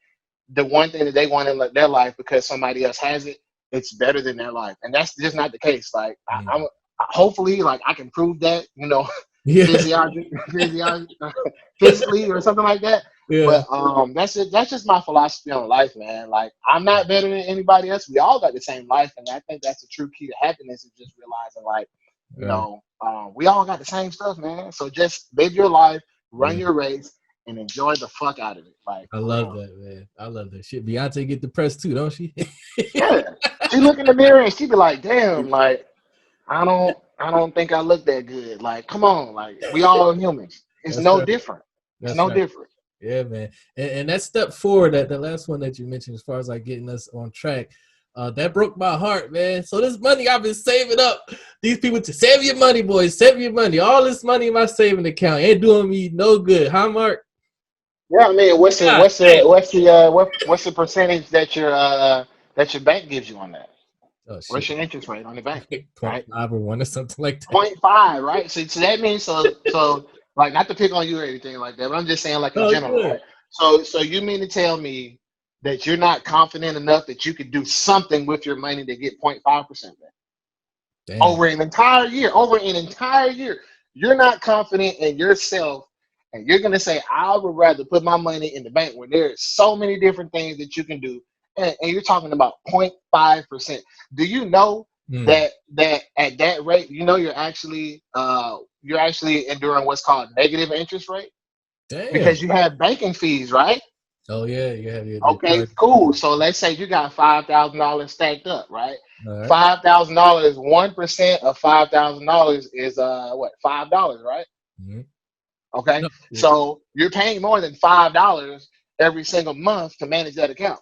the one thing that they want in their life because somebody else has it, it's better than their life, and that's just not the case. Like Mm. I'm hopefully like I can prove that, Yeah, physiology, physiology, physically or something like that. yeah, But that's just my philosophy on life, man. Like I'm not better than anybody else. We all got the same life, and I think that's the true key to happiness is just realizing like, right. we all got the same stuff, man. So just live your life, run Yeah, your race, and enjoy the fuck out of it. Like I for love real. that, man. I love that shit. Beyonce get depressed too, don't she? Yeah. She look in the mirror and she be like, damn, like I don't think I look that good. Like, come on, like we all humans. It's That's no right. different. It's That's no right. different. Yeah, man. And that step forward, that the last one that you mentioned, as far as like getting us on track, that broke my heart, man. So this money I've been saving up, these people to save your money, boys, save your money. All this money in my saving account ain't doing me no good, huh, Mark? Yeah, I mean, what's the God what's the damn. what's the what's the percentage that your bank gives you on that? Oh What's shit, your interest rate on the bank? point Right? five or one or something like that. 0.5, right? So that means so like not to pick on you or anything like that, but I'm just saying like in Oh, general, good. right? So you mean to tell me that you're not confident enough that you could do something with your money to get 0.5% back Damn. over an entire year? Over an entire year, you're not confident in yourself, and you're gonna say, "I would rather put my money in the bank where there's so many different things that you can do," and you're talking about 0.5%. Do you know Hmm. that at that rate, you're actually enduring what's called negative interest rate Damn. because you have banking fees, right? Oh yeah, you have your Okay, charges too. cool. So let's say you got $5,000 stacked up, right? All right. $5,000, 1% of $5,000 is what, $5, right? Mm-hmm. Okay, No. so you're paying more than $5 every single month to manage that account.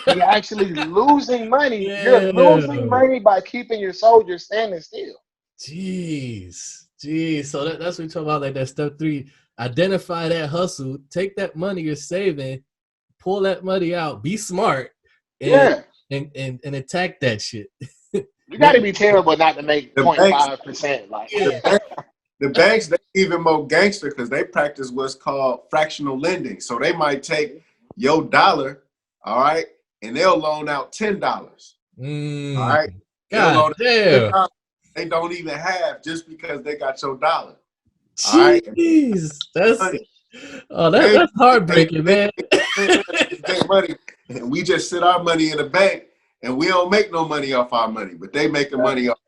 So you're actually losing money. You're losing Yeah. money by keeping your soldiers standing still. Jeez. Jeez. So that's what we talk about, like that step three. Identify that hustle, take that money you're saving, pull that money out, be smart, and Yeah, and attack that shit. you got Make to be terrible not to make The banks, 0.5%. Like, yeah. the banks, they even more gangster because they practice what's called fractional lending. So they might take your dollar, all right, and they'll loan out $10. All Mm. right, they'll God loan out damn. $10. They don't even have just because they got your dollar. All right, Jeez. That's money. that, They that's heartbreaking, man. make money, and we just sit our money in the bank, and we don't make no money off our money, but they making yeah, money off.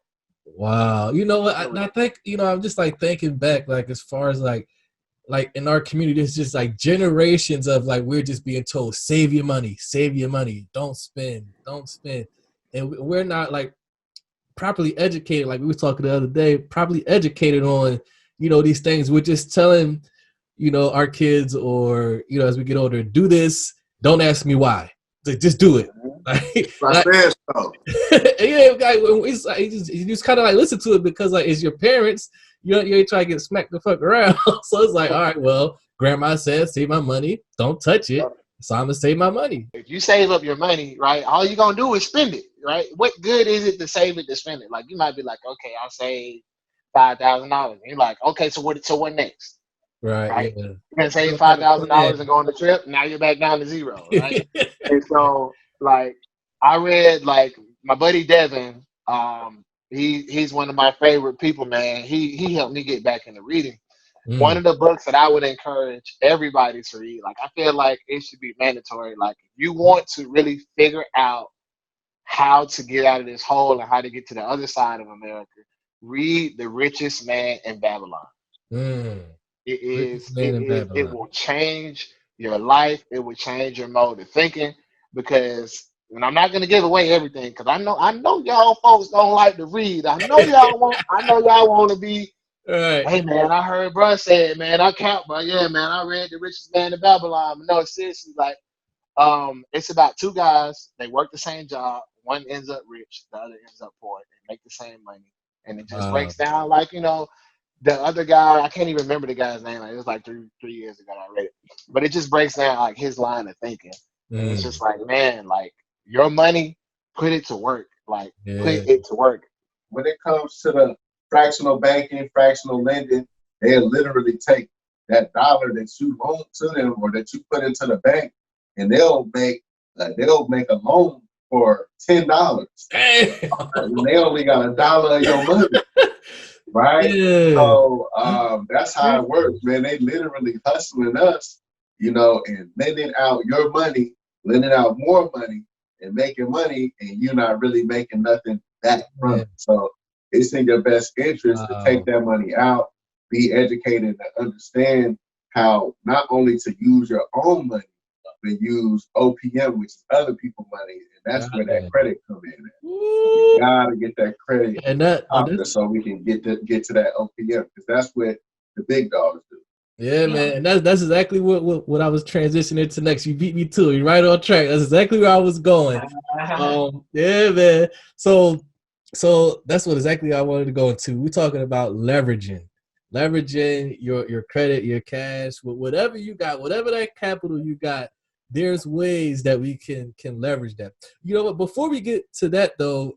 Wow. You know what? I think, I'm just like thinking back, like as far as like in our community, there's just like generations of like we're just being told, save your money, don't spend, don't spend. And we're not like properly educated, like we were talking the other day, properly educated on, these things. We're just telling, our kids or, as we get older, do this, don't ask me why. Like, just do it. I said so. Yeah, guy, you just kind of like listen to it because like it's your parents. You ain't trying to get smacked the fuck around. So it's like, all right, well, grandma said save my money, don't touch it. So I'm gonna save my money. If you save up your money, right, all you're gonna do is spend it, right? What good is it to save it to spend it? Like you might be like, okay, I'll save $5,000. You're like, okay, so what next? Right. Right? Yeah. You're gonna save $5,000 and go on the trip. Now you're back down to zero, right? And so, like, I read like my buddy Devin. He's one of my favorite people, man. He helped me get back into reading. One of the books that I would encourage everybody to read, like I feel like it should be mandatory. Like if you want to really figure out how to get out of this hole and how to get to the other side of America, read The Richest Man in Babylon. Mm. Richest Man in It Babylon. will change your life. It will change your mode of thinking because, and I'm not gonna give away everything because I know y'all folks don't like to read. I know y'all want to be, All right. hey man, I heard bruh say it, man. I count, bro. Yeah, man, I read The Richest Man in Babylon. But no, seriously, like it's about two guys. They work the same job. One ends up rich, the other ends up poor. They make the same money, and it just breaks down like the other guy. I can't even remember the guy's name. Like, it was like three years ago I read it, but it just breaks down like his line of thinking, and it's just like, man, like your money, put it to work. Like put Yeah. it to work. When it comes to the fractional banking, fractional lending, they'll literally take that dollar that you loan to them or that you put into the bank, and they'll make a loan for $10. And they only got $1 of your money, right? Yeah. So that's how it works, man. They literally hustling us, and lending out your money, lending out more money, and making money, and you're not really making nothing back from it. So it's in your best interest to take that money out, be educated, and understand how not only to use your own money, but use OPM, which is other people's money, and that's where that credit come in. You gotta get that credit, so we can get to that OPM, because that's what the big dogs do. Yeah, man, and that's exactly what I was transitioning to next. You beat me to it. You're right on track. That's exactly where I was going. Yeah, man. So that's what exactly I wanted to go into. We're talking about leveraging your credit, your cash, whatever you got, whatever that capital you got. There's ways that we can leverage that. You know what? Before we get to that, though,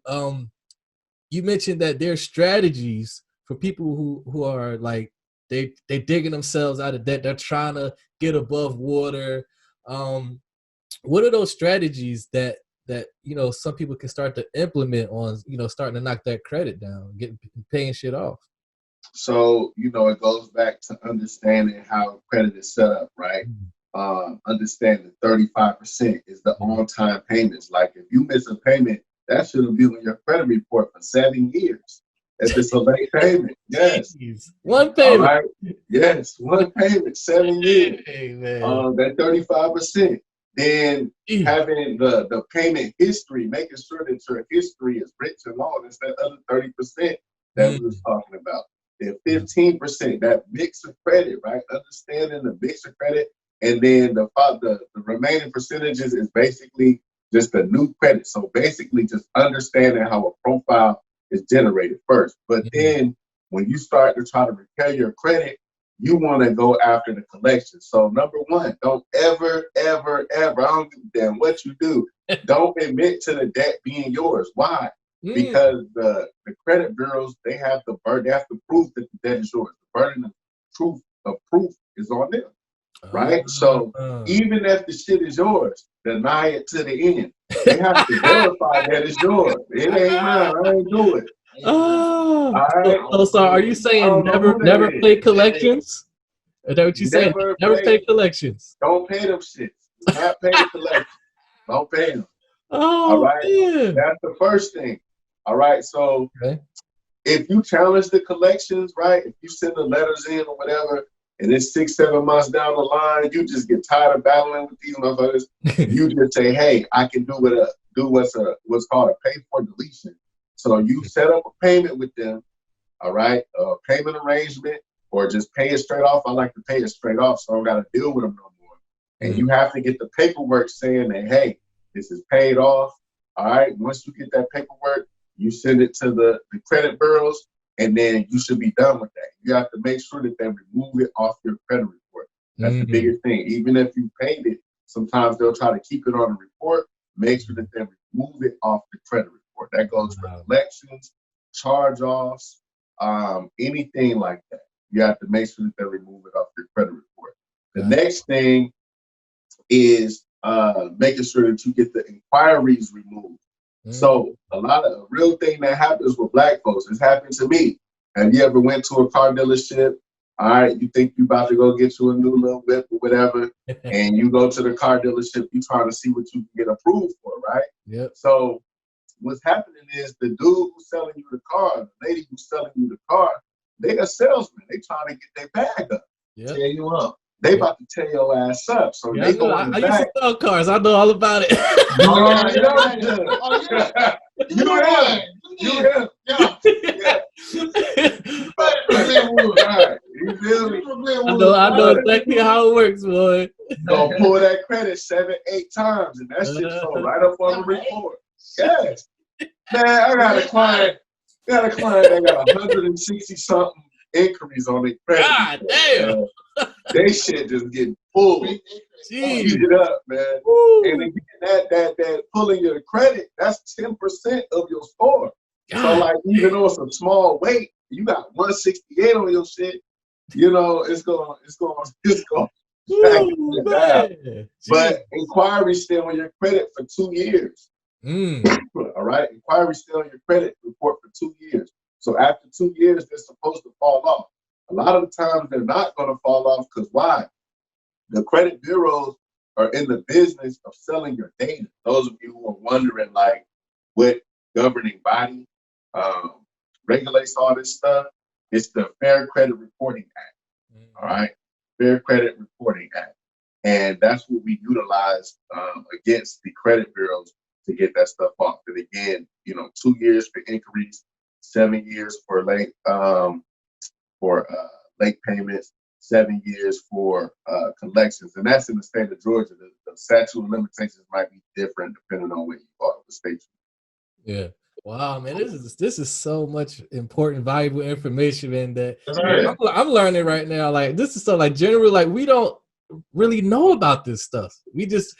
you mentioned that there's strategies for people who are like they digging themselves out of debt. They're trying to get above water. What are those strategies that some people can start to implement on starting to knock that credit down, paying shit off? So it goes back to understanding how credit is set up, right? Understanding 35% is the on-time payments. Like if you miss a payment, that should be on your credit report for 7 years. If it's a late payment, yes. Jeez. One payment. All right. Yes, one payment, 7 years. Hey, man. That 35%. Then having the payment history, making sure that your history is rich and long. That's that other 30% that we was talking about. Then 15%, that mix of credit, right? Understanding the mix of credit. And then the remaining percentages is basically just the new credit. So basically just understanding how a profile is generated first. But then when you start to try to repair your credit, you want to go after the collection. So number one, don't ever, I don't give a damn what you do, don't admit to the debt being yours. Why? Because the credit bureaus, they have to prove that the debt is yours. The burden of proof is on them. Right? So even if the shit is yours, deny it to the end. They have to verify that it's yours. It ain't mine. I ain't do it. All right. So are you saying never pay collections? Is that what you're saying? Never pay collections. Don't pay them shits. Do not pay the collections. Don't pay them. Oh, all right. Man. That's the first thing. All right. So if you challenge the collections, right? If you send the letters in or whatever, and it's 6, 7 months down the line, you just get tired of battling with these motherfuckers. You just say, hey, I can do what's called a pay for deletion. So you set up a payment with them, all right, a payment arrangement, or just pay it straight off. I like to pay it straight off, so I don't got to deal with them no more. And you have to get the paperwork saying that, hey, this is paid off. All right. Once you get that paperwork, you send it to the credit bureaus, and then you should be done with that. You have to make sure that they remove it off your credit report. That's the biggest thing. Even if you paid it, sometimes they'll try to keep it on the report. Make sure that they remove it off the credit report. That goes for collections, charge-offs, anything like that. You have to make sure that they remove it off your credit report. The next thing is making sure that you get the inquiries removed. So a real thing that happens with black folks, it's happened to me. Have you ever went to a car dealership? All right, you think you about to go get you a new little whip or whatever, and you go to the car dealership, you trying to see what you can get approved for, right? Yep. So what's happening is the dude who's selling you the car, the lady who's selling you the car, they a salesman. They trying to get their bag up, tear you up. They about to tear your ass up. So they go on the back. I used to sell cars. I know all about it. You him. I know exactly how it works, boy. Gonna pull that credit 7, 8 times, and that shit show right up on the report. Yes. Man, I got a client that got 160 something inquiries on their credit. God damn. They shit just getting pulled. Eat it up, man. Woo. And again, that pulling your credit, that's 10% of your score. God. So like, even though it's a small weight, you got 168 on your shit. You know, it's going Ooh, down. But inquiries stay on your credit for 2 years. All right, inquiries stay on your credit report for 2 years. So after 2 years, they're supposed to fall off. A lot of the times they're not going to fall off because why? The credit bureaus are in the business of selling your data. Those of you who are wondering, like, what governing body regulates all this stuff, it's the Fair Credit Reporting Act. All right, Fair Credit Reporting Act, and that's what we utilize against the credit bureaus to get that stuff off. And again, 2 years for inquiries, 7 years for late payments, 7 years for collections, and that's in the state of Georgia. The statute of limitations might be different depending on where you are, the state. Yeah. Wow, man, this is so much important, valuable information, man. That I'm learning right now. Like, this is so like generally, like, we don't really know about this stuff. We just,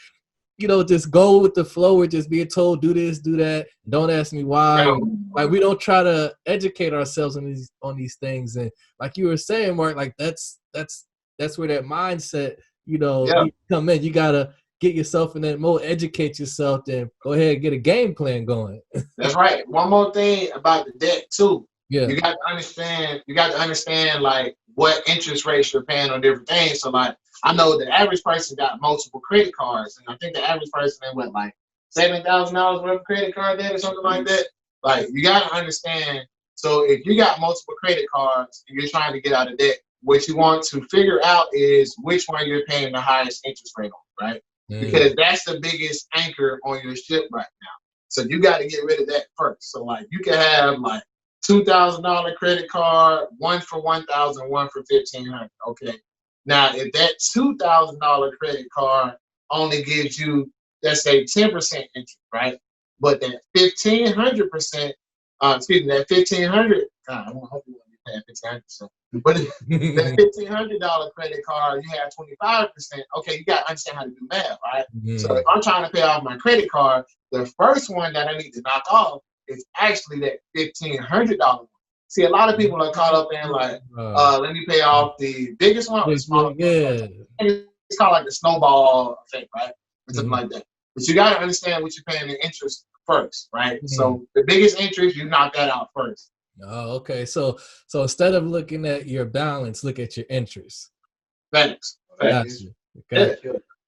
just go with the flow. We're just being told, do this, do that. Don't ask me why. Like, we don't try to educate ourselves on these things. And like you were saying, Mark, like that's where that mindset, you come in. You gotta get yourself in that mode, educate yourself, then go ahead and get a game plan going. That's right. One more thing about the debt too. Yeah. You got to understand like what interest rates you're paying on different things. So like, I know the average person got multiple credit cards, and I think the average person went like $7,000 worth of credit card debt or something like that. Like, you got to understand. So if you got multiple credit cards and you're trying to get out of debt, what you want to figure out is which one you're paying the highest interest rate on, right? Because that's the biggest anchor on your ship right now. So you got to get rid of that first. So like, you can have like $2,000 credit card, one for $1,000, one for $1,500. Okay. Now, if that $2,000 credit card only gives you, let's say, 10% interest, right? But that 1,500%, that 1,500. God, I hope you won't be paying 1,500%. But that $1,500 credit card, you have 25%. Okay, you got to understand how to do math, right? So if I'm trying to pay off my credit card, the first one that I need to knock off is actually that $1,500 one. See, a lot of people are caught up in like, let me pay off the biggest one or the smaller one. It's called like the snowball effect, right? Or something like that. But you got to understand what you're paying the interest first, right? So the biggest interest, you knock that out first. Oh, okay. So instead of looking at your balance, look at your interest. Thanks. Gotcha. Okay.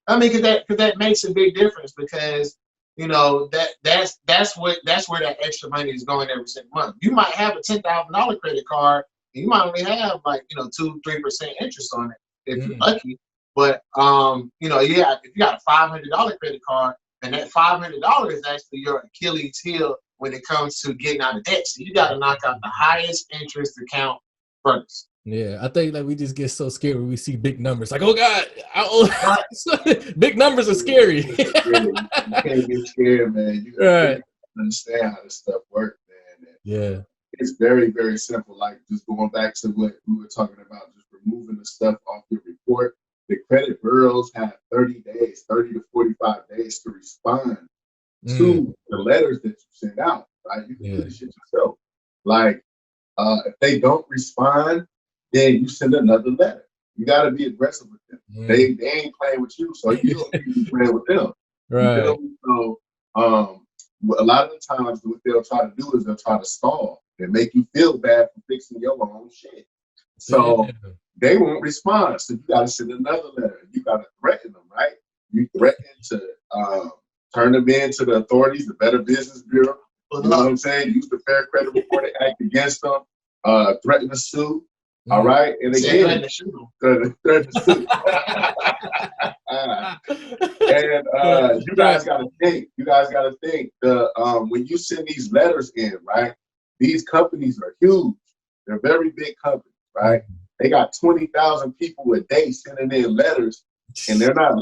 I mean, because that makes a big difference, because you know, that's where that extra money is going every single month. You might have a $10,000 credit card, and you might only have like 2-3% interest on it if you're lucky. But yeah, if you got a $500 credit card, then that $500 is actually your Achilles heel when it comes to getting out of debt. So you got to knock out the highest interest account first. Yeah, I think like we just get so scared when we see big numbers. Like, oh God, big numbers are scary. You can't get scared, man. You gotta understand how this stuff works, man. And yeah, it's very, very simple. Like just going back to what we were talking about, just removing the stuff off your report. The credit bureaus have 30 to 45 days to respond to the letters that you send out, right? You can do this shit yourself. Like, if they don't respond, then you send another letter. You got to be aggressive with them. They ain't playing with you, so you don't be playing with them. Right. So, a lot of the times, what they'll try to do is they'll try to stall and make you feel bad for fixing your own shit. So they won't respond. So you got to send another letter. You got to threaten them, right? You threaten to turn them in to the authorities, the Better Business Bureau. You know what I'm saying? Use the Fair Credit Reporting Act against them. Threaten to sue. All right, and again, threaten to sue. And you guys got to think. You guys got to think. When you send these letters in, right? These companies are huge. They're very big companies, right? They got 20,000 people a day sending in letters, and they're not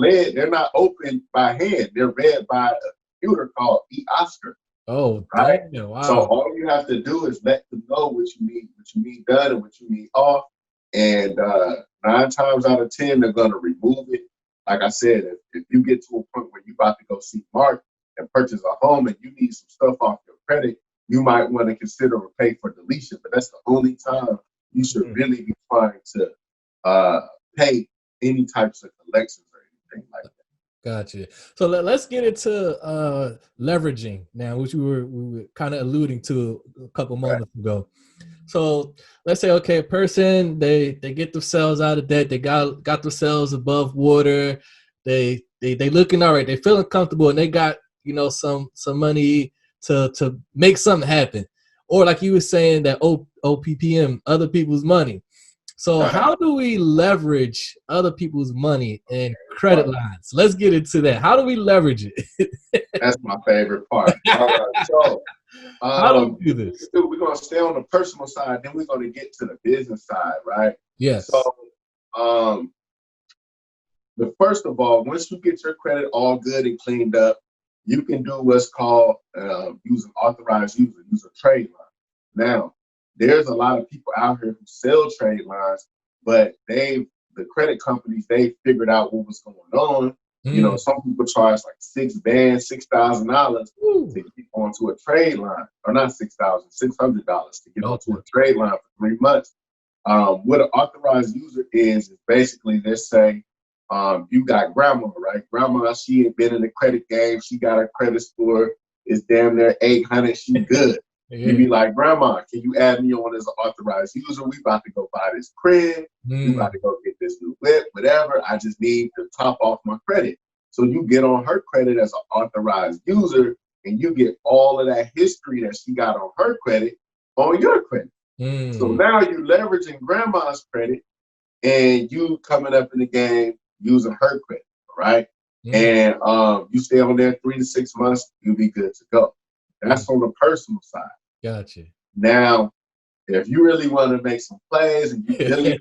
opened by hand. They're read by a computer called eOscar. Oh, right. Wow. So all you have to do is let them know what you need done and what you need off. And 9 times out of 10, they're gonna remove it. Like I said, if you get to a point where you're about to go see Marc and purchase a home and you need some stuff off your credit, you might want to consider a pay for deletion. But that's the only time you should really be trying to pay any types of collections or anything like that. Gotcha. So let's get into leveraging now, which we were kind of alluding to a couple moments ago. So let's say, okay, a person, they get themselves out of debt, they got themselves above water, they looking all right, they feeling comfortable, and they got some money to make something happen, or like you were saying that OPPM, other people's money. So how do we leverage other people's money and credit lines? Let's get into that. How do we leverage it? That's my favorite part. All right, so how do we do this? We're going to stay on the personal side, then we're going to get to the business side, right? Yes. So first of all, once you get your credit all good and cleaned up, you can do what's called use an authorized user, use a trade line. Now, there's a lot of people out here who sell trade lines, but the credit companies, they figured out what was going on. Some people charge like $6,000 to get onto a trade line, or not $6,000, $600 to get onto a trade line for 3 months. What an authorized user is basically, let's say you got grandma, right? Grandma, she ain't been in the credit game. She got her credit score is damn near 800. She good. You be like, Grandma, can you add me on as an authorized user? We about to go buy this crib. We about to go get this new whip, whatever. I just need to top off my credit. So you get on her credit as an authorized user, and you get all of that history that she got on her credit on your credit. So now you're leveraging grandma's credit, and you coming up in the game using her credit, right? And you stay on there 3 to 6 months, you'll be good to go. That's on the personal side. Gotcha. Now, if you really want to make some plays and you're really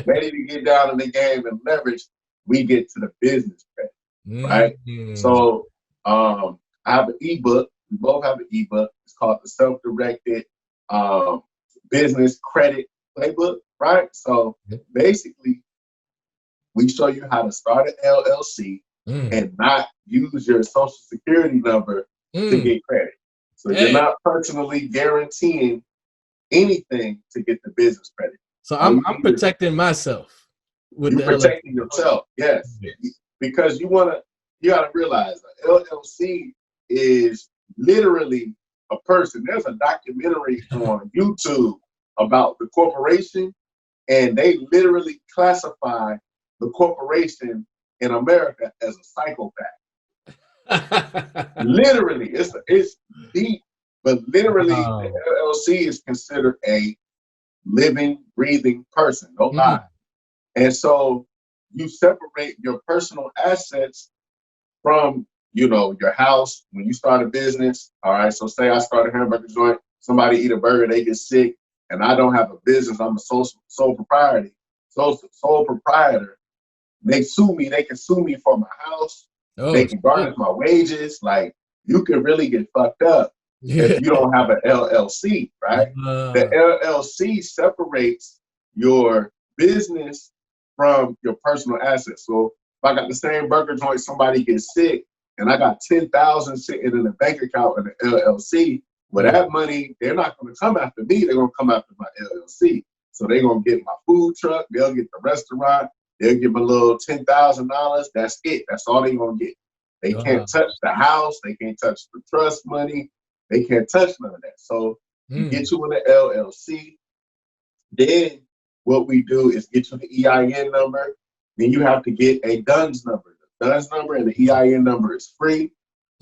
ready to get down in the game and leverage, we get to the business credit, right? So I have an ebook. We both have an ebook. It's called the Self-Directed Business Credit Playbook, right? So basically, we show you how to start an LLC and not use your social security number to get credit. So you're not personally guaranteeing anything to get the business credit. So I'm protecting myself. You're protecting yourself, yes. Because you gotta realize an LLC is literally a person. There's a documentary on YouTube about the corporation, and they literally classify the corporation in America as a psychopath. Literally, it's deep, but literally the Wow. LLC is considered a living, breathing person, no lie. Mm. And so you separate your personal assets from, your house when you start a business. All right. So say I start a hamburger joint, somebody eat a burger, they get sick, and I don't have a business. I'm a sole proprietor. Sole proprietor. They sue me. They can sue me for my house. They Oh, can shit. garnish my wages. Like, you can really get fucked up if Yeah. you don't have an LLC, right? The LLC separates your business from your personal assets. So if I got the same burger joint, somebody gets sick, and I got 10,000 sitting in a bank account in the LLC, well, Yeah. that money, they're not going to come after me. They're going to come after my LLC. So they're going to get my food truck. They'll get the restaurant. They'll give a little $10,000. That's it. That's all they're going to get. They can't Wow. touch the house. They can't touch the trust money. They can't touch none of that. So you Mm. get you in the LLC. Then what we do is get you the EIN number. Then you have to get a DUNS number. The DUNS number and the EIN number is free.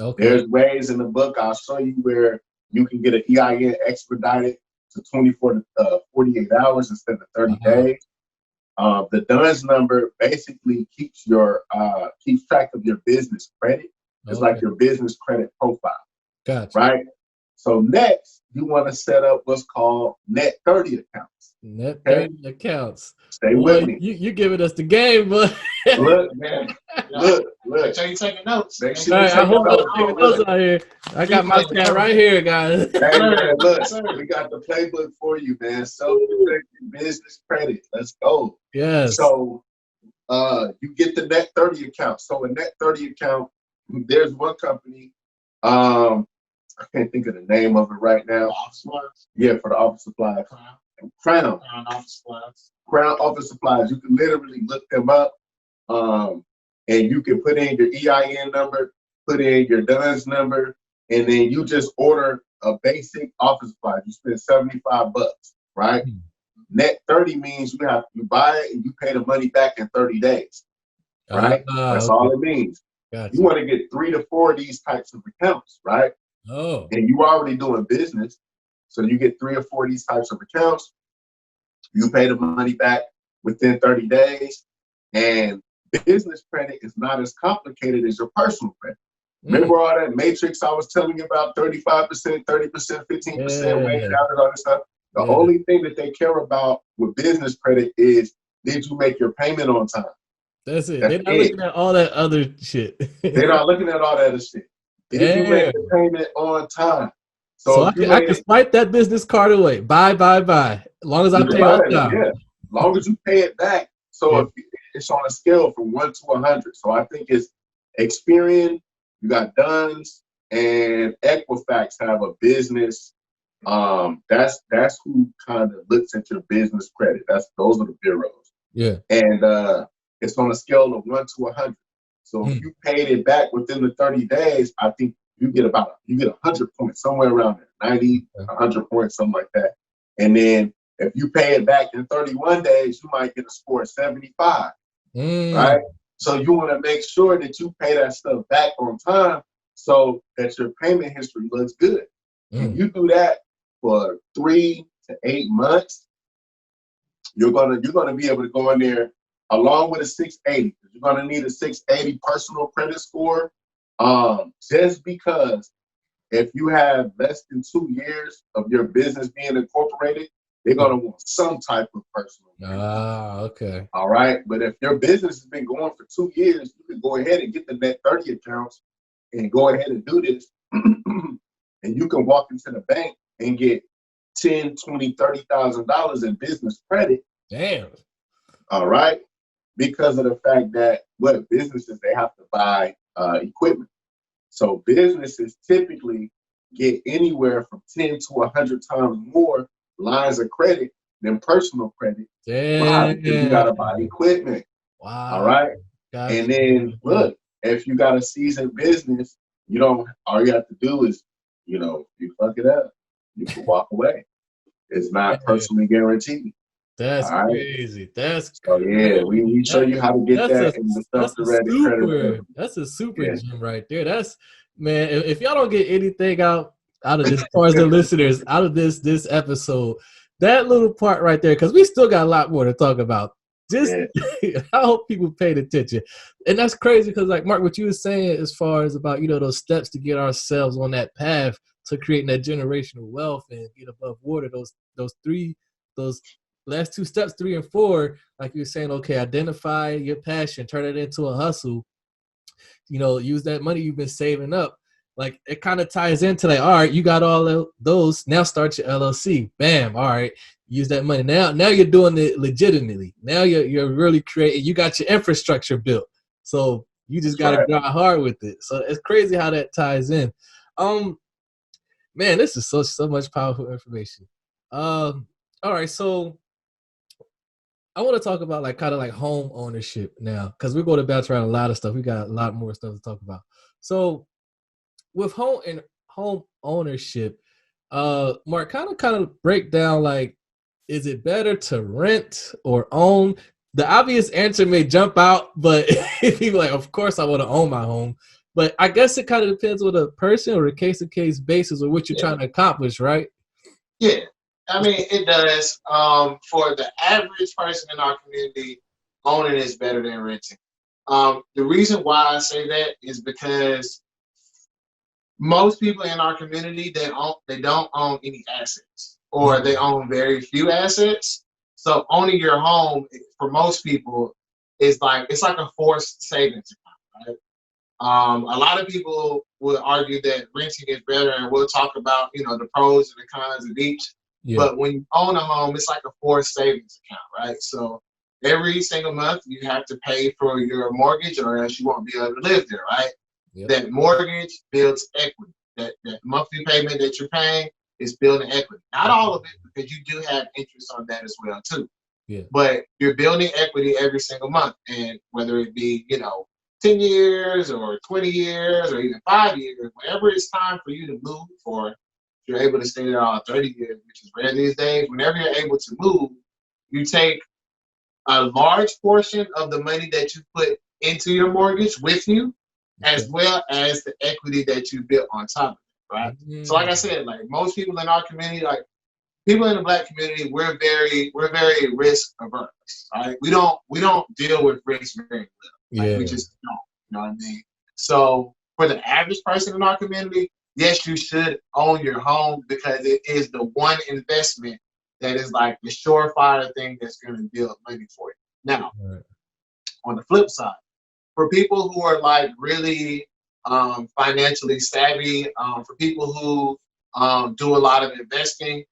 Okay. There's ways in the book I'll show you where you can get an EIN expedited to 24 to 48 hours instead of 30 Wow. days. The DUNS number basically keeps track of your business credit. It's like Okay. your business credit profile, Gotcha. right? So next, you want to set up what's called net 30 accounts. Net Okay, 30 accounts. stay with Boy, me. you giving us the game, boy. Look, man. Look. Make sure you taking notes. Make Make sure All sure you you right, I take taking a hope I'm notes. note. taking Look. notes out here. I got my Replay stat right coming. here, guys. Hey, man, look. Yes, sir. We got the playbook for you, man. Self-protecting business credit. Let's go. Yes. So you get the net 30 account. So a net 30 account, there's one company, I can't think of the name of it right now. Office supplies. Yeah, for the office supplies. Crown Office supplies. Crown Office Supplies. You can literally look them up, and you can put in your EIN number, put in your DUNS number, and then you just order a basic office supply. You spend $75, right? Hmm. Net 30 means you buy it and you pay the money back in 30 days, right? That's Okay. all it means. You Gotcha. want to get 3 to 4 of these types of accounts, right? Oh. And you already doing business, so you get 3 or 4 of these types of accounts. You pay the money back within 30 days, and business credit is not as complicated as your personal credit. Mm. Remember all that matrix I was telling you about, 35%, 30%, 15%, weighted Yeah. out and all this stuff? The Yeah. only thing that they care about with business credit is, did you make your payment on time? That's it. That's They're not it. looking at all that other shit. They're not looking at all that other shit. Did you make Damn. the payment on time? So So if you I made can it, swipe that business card away. Bye, bye, bye. As long as I you can pay buy on it, time. yeah. As long as you pay it back. So Yeah. if it's on a scale from 1 to 100. So I think it's Experian, you got Duns, and Equifax have a business. That's who kind of looks at your business credit. Those are the bureaus. Yeah. And it's on a scale of 1 to 100. So if Mm. you paid it back within the 30 days, I think you get 100 points, somewhere around there, 90, 100 points, something like that. And then if you pay it back in 31 days, you might get a score of 75, Mm. right? So you want to make sure that you pay that stuff back on time so that your payment history looks good. If Mm. you do that for 3 to 8 months, you're gonna be able to go in there along with a 680. You're gonna need a 680 personal credit score, just because if you have less than 2 years of your business being incorporated, they're gonna want some type of personal credit. Okay. All right, but if your business has been going for 2 years, you can go ahead and get the net 30 accounts and go ahead and do this, and you can walk into the bank and get 10, 20, $30,000 in business credit. Damn. All right, because of the fact that what businesses, they have to buy equipment. So businesses typically get anywhere from 10 to 100 times more lines of credit than personal credit. Why? Because you got to buy Damn. equipment. All Wow. right. Gotcha. And then look, if you got a seasoned business, all you have to do is, you fuck it up, you can walk away. It's not personally guaranteed. That's All right. crazy. That's So yeah, we crazy. show you how to get That's a that in the that's a self-directed credit level. super Yeah. gem right there. That's man. If y'all don't get anything out of this, as far as the listeners, out of this episode, that little part right there, because we still got a lot more to talk about. Just Yeah. I hope people paid attention, and that's crazy because like Mark, what you were saying as far as about those steps to get ourselves on that path to creating that generational wealth and get above water. Those last two steps, 3 and 4, like you were saying, okay, identify your passion, turn it into a hustle, use that money you've been saving up. Like it kind of ties into like, all right, you got all of those. Now start your LLC. Bam. All right. Use that money. Now you're doing it legitimately. Now you're really creating, you got your infrastructure built. So you just That's gotta right. grind hard with it. So it's crazy how that ties in. Man, this is so much powerful information. All right, so I want to talk about like kind of like home ownership now, because we're going to bounce around a lot of stuff. We got a lot more stuff to talk about. So with home ownership, Mark, kind of break down like, is it better to rent or own? The obvious answer may jump out, but people like, of course I want to own my home. But I guess it kind of depends on the person or a case to case basis or what you're trying to accomplish, right? Yeah, I mean it does. For the average person in our community, owning is better than renting. The reason why I say that is because most people in our community they don't own any assets, or they own very few assets. So owning your home for most people is like it's like a forced savings account, right? A lot of people will argue that renting is better, and we'll talk about the pros and the cons of each. Yeah. But when you own a home, it's like a forced savings account, right? So every single month you have to pay for your mortgage, or else you won't be able to live there, right? Yep. That mortgage builds equity. That monthly payment that you're paying is building equity. Not all of it, because you do have interest on that as well too. Yeah. But you're building equity every single month, and whether it be 10 years or 20 years or even 5 years, whenever it's time for you to move, or you're able to stay there all 30 years, which is rare these days, whenever you're able to move, you take a large portion of the money that you put into your mortgage with you, as well as the equity that you built on top of it, right? So like I said, like most people in our community, like people in the Black community, we're very risk averse, right? We don't deal with risk very well. Like we just don't, you know what I mean? So for the average person in our community, yes, you should own your home, because it is the one investment that is like the surefire thing that's going to build money for you. Now, on the flip side, for people who are like really financially savvy, for people who do a lot of investing,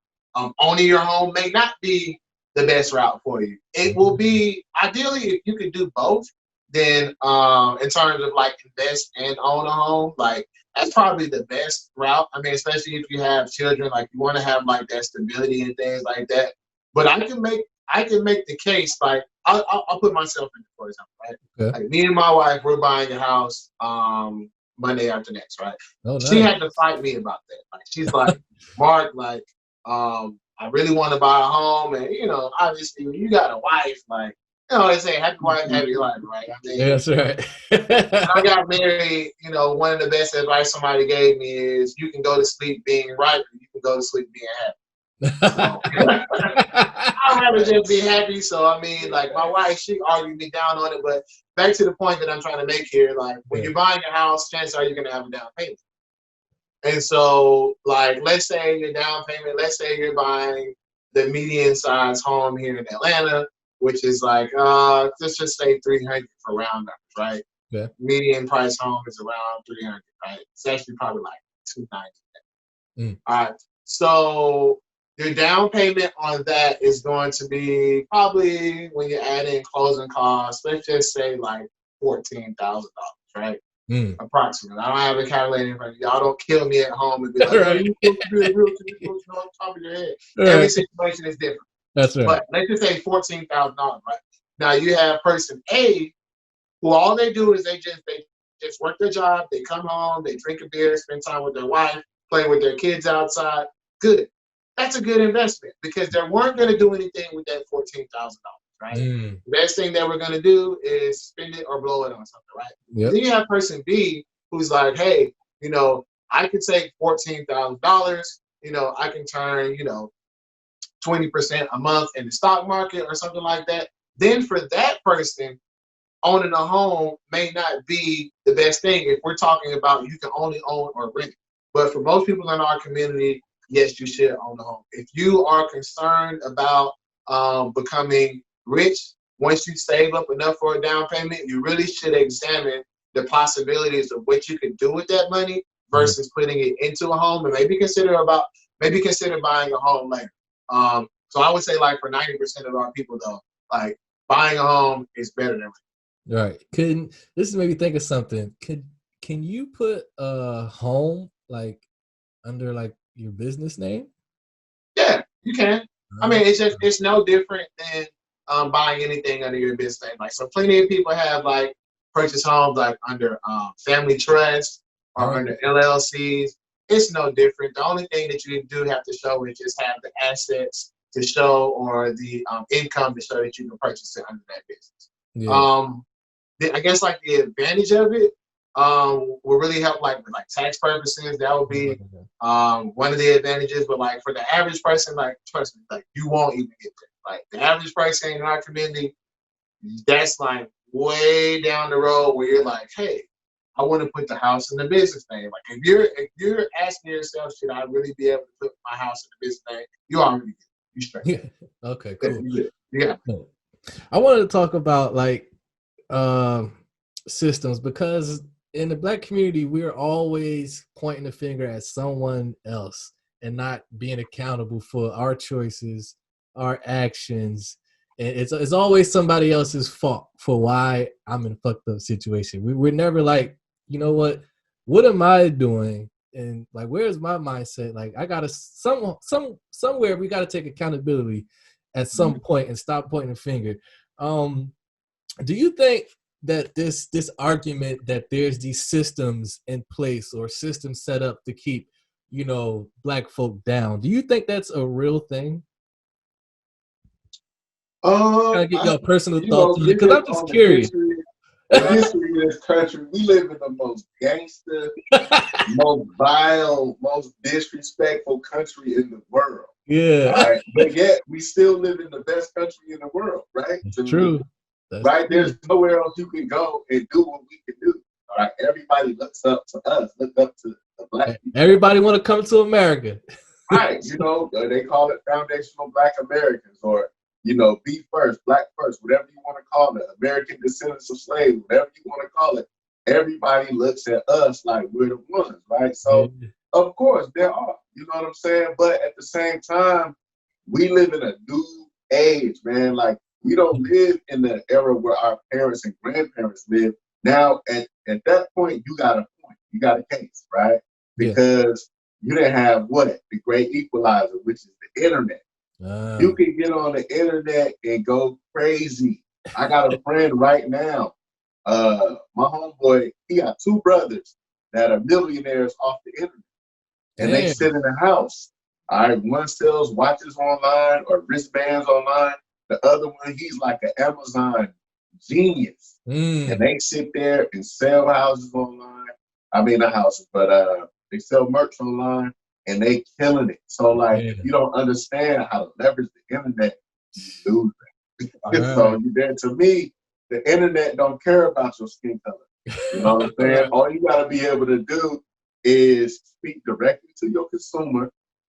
owning your home may not be the best route for you. It will be ideally if you could do both. Then, in terms of like invest and own a home, like that's probably the best route. I mean, especially if you have children, like you want to have like that stability and things like that. But I can make the case, like I'll put myself in it, for example, right? Okay. Like me and my wife, we're buying a house Monday after next, right? Oh, nice. She had to fight me about that. Like she's like, Mark, like I really want to buy a home, and obviously when you got a wife, like they say happy wife, happy life, right? I mean, yeah, that's right. when I got married, one of the best advice somebody gave me is you can go to sleep being right, or you can go to sleep being happy. So I'd rather just be happy. So I mean, like my wife, she argued me down on it, but back to the point that I'm trying to make here, like when you're buying a house, chances are you're gonna have a down payment. And so, like, let's say your down payment, let's say you're buying the median size home here in Atlanta, which is like, let's just say 300 for round numbers, right? Yeah. Median price home is around 300, right? It's actually probably like 290. All right. So your down payment on that is going to be probably, when you add in closing costs, let's just say like $14,000, right? Approximately. I don't have a calculator in front of you. Y'all don't kill me at home and be like, oh, you're supposed to be a realtor, you're supposed to know on top of your head. Every situation is different. That's right. But let's just say $14,000, right? Now you have person A, who all they do is they just work their job, they come home, they drink a beer, spend time with their wife, play with their kids outside. Good. that's a good investment because they weren't going to do anything with that $14,000, right? Mm. The best thing that we're going to do is spend it or blow it on something, right? Yep. Then you have person B who's like, hey, I could take $14,000, I can turn, 20% a month in the stock market or something like that. Then for that person, owning a home may not be the best thing if we're talking about you can only own or rent. But for most people in our community, yes, you should own a home. If you are concerned about becoming rich, once you save up enough for a down payment, you really should examine the possibilities of what you can do with that money versus putting it into a home, and maybe consider buying a home later. So I would say, like, for 90% of our people, though, like, buying a home is better than Right. This is maybe think of something. Can you put a home like under like your business name? Yeah, you can. I mean, it's no different than buying anything under your business name. Like, so plenty of people have like purchased homes like under family trust or under LLCs. It's no different. The only thing that you do have to show is just have the assets to show or the income to show that you can purchase it under that business. Yeah. I guess like the advantage of it will really help like with like tax purposes. That would be one of the advantages. But like for the average person, like trust me, like you won't even get there. Like the average person in our community, that's like way down the road where you're like, hey, I want to put the house in the business name. Like if you're asking yourself, should I really be able to put my house in the business name? You already get it. You straight. Yeah. Okay, cool. Yeah. I wanted to talk about like systems because in the Black community, we're always pointing the finger at someone else and not being accountable for our choices, our actions. And it's always somebody else's fault for why I'm in a fucked up situation. We're never like, you know what am I doing? And like, where's my mindset? Like, I gotta somewhere we gotta take accountability at some point and stop pointing the finger. Do you think that this argument that there's these systems in place or systems set up to keep, Black folk down, do you think that's a real thing? Can I get your personal thoughts on it? Because I'm just curious. The history of this country, we live in the most gangster, most vile, most disrespectful country in the world. Yeah. All right? But yet, we still live in the best country in the world, right? That's true. Right? There's nowhere else you can go and do what we can do. All right? Everybody looks up to us, look up to the Black people. Everybody want to come to America. Right. They call it foundational Black Americans or, be first, Black first, whatever you want to call it, American descendants of slaves, whatever you want to call it. Everybody looks at us like we're the ones, right? So, of course, there are, you know what I'm saying? But at the same time, we live in a new age, man. Like, we don't live in the era where our parents and grandparents lived. Now, at that point, you got a point. You got a case, right? Because you didn't have what? The great equalizer, which is the internet. You can get on the internet and go crazy. I got a friend right now. My homeboy, he got two brothers that are millionaires off the internet. And they sit in the house. All right, one sells watches online or wristbands online. The other one, he's like an Amazon genius. And they sit there and sell houses online. I mean, not houses, but they sell merch online. And they killing it. So, like, if you don't understand how to leverage the internet, you lose it. So, to me, the internet don't care about your skin color. You know what I'm saying? All you got to be able to do is speak directly to your consumer.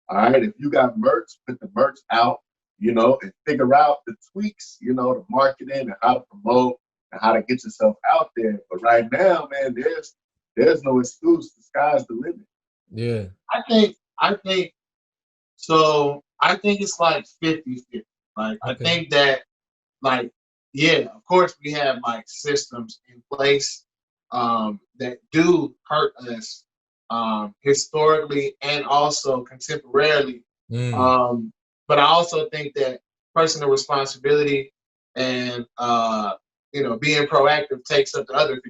All right? If you got merch, put the merch out, and figure out the tweaks, the marketing and how to promote and how to get yourself out there. But right now, man, there's no excuse. The sky's the limit. Yeah. I think so. I think it's like 50-50. Like, I think that, like, yeah, of course we have like systems in place that do hurt us historically and also contemporarily. But I also think that personal responsibility and being proactive takes up the other 50%.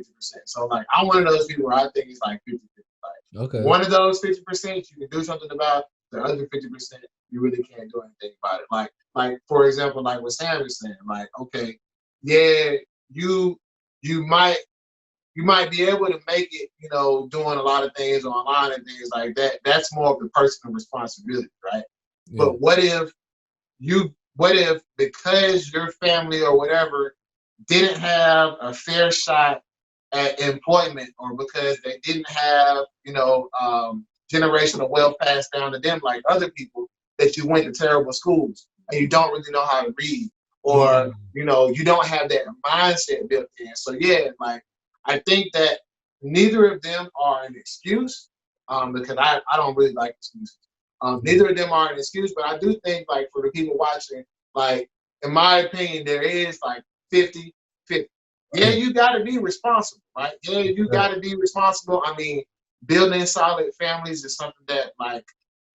So like I'm one of those people where I think it's like 50-50. One of those 50% you can do something about. The other 50%, you really can't do anything about it. Like for example, like what Sam is saying, like, okay, yeah, you you might you might be able to make it, you know, doing a lot of things online and things like that. That's more of the personal responsibility, right? Yeah. But what if because your family or whatever didn't have a fair shot at employment, or because they didn't have, you know, generational wealth passed down to them like other people, that you went to terrible schools and you don't really know how to read, or you know, you don't have that mindset built in. So yeah, like I think that neither of them are an excuse, because I don't really like excuses. Neither of them are an excuse, but I do think, like, for the people watching, like, in my opinion, there is like 50-50. Yeah, you got to be responsible, right? Yeah, you got to be responsible. I mean, building solid families is something that, like,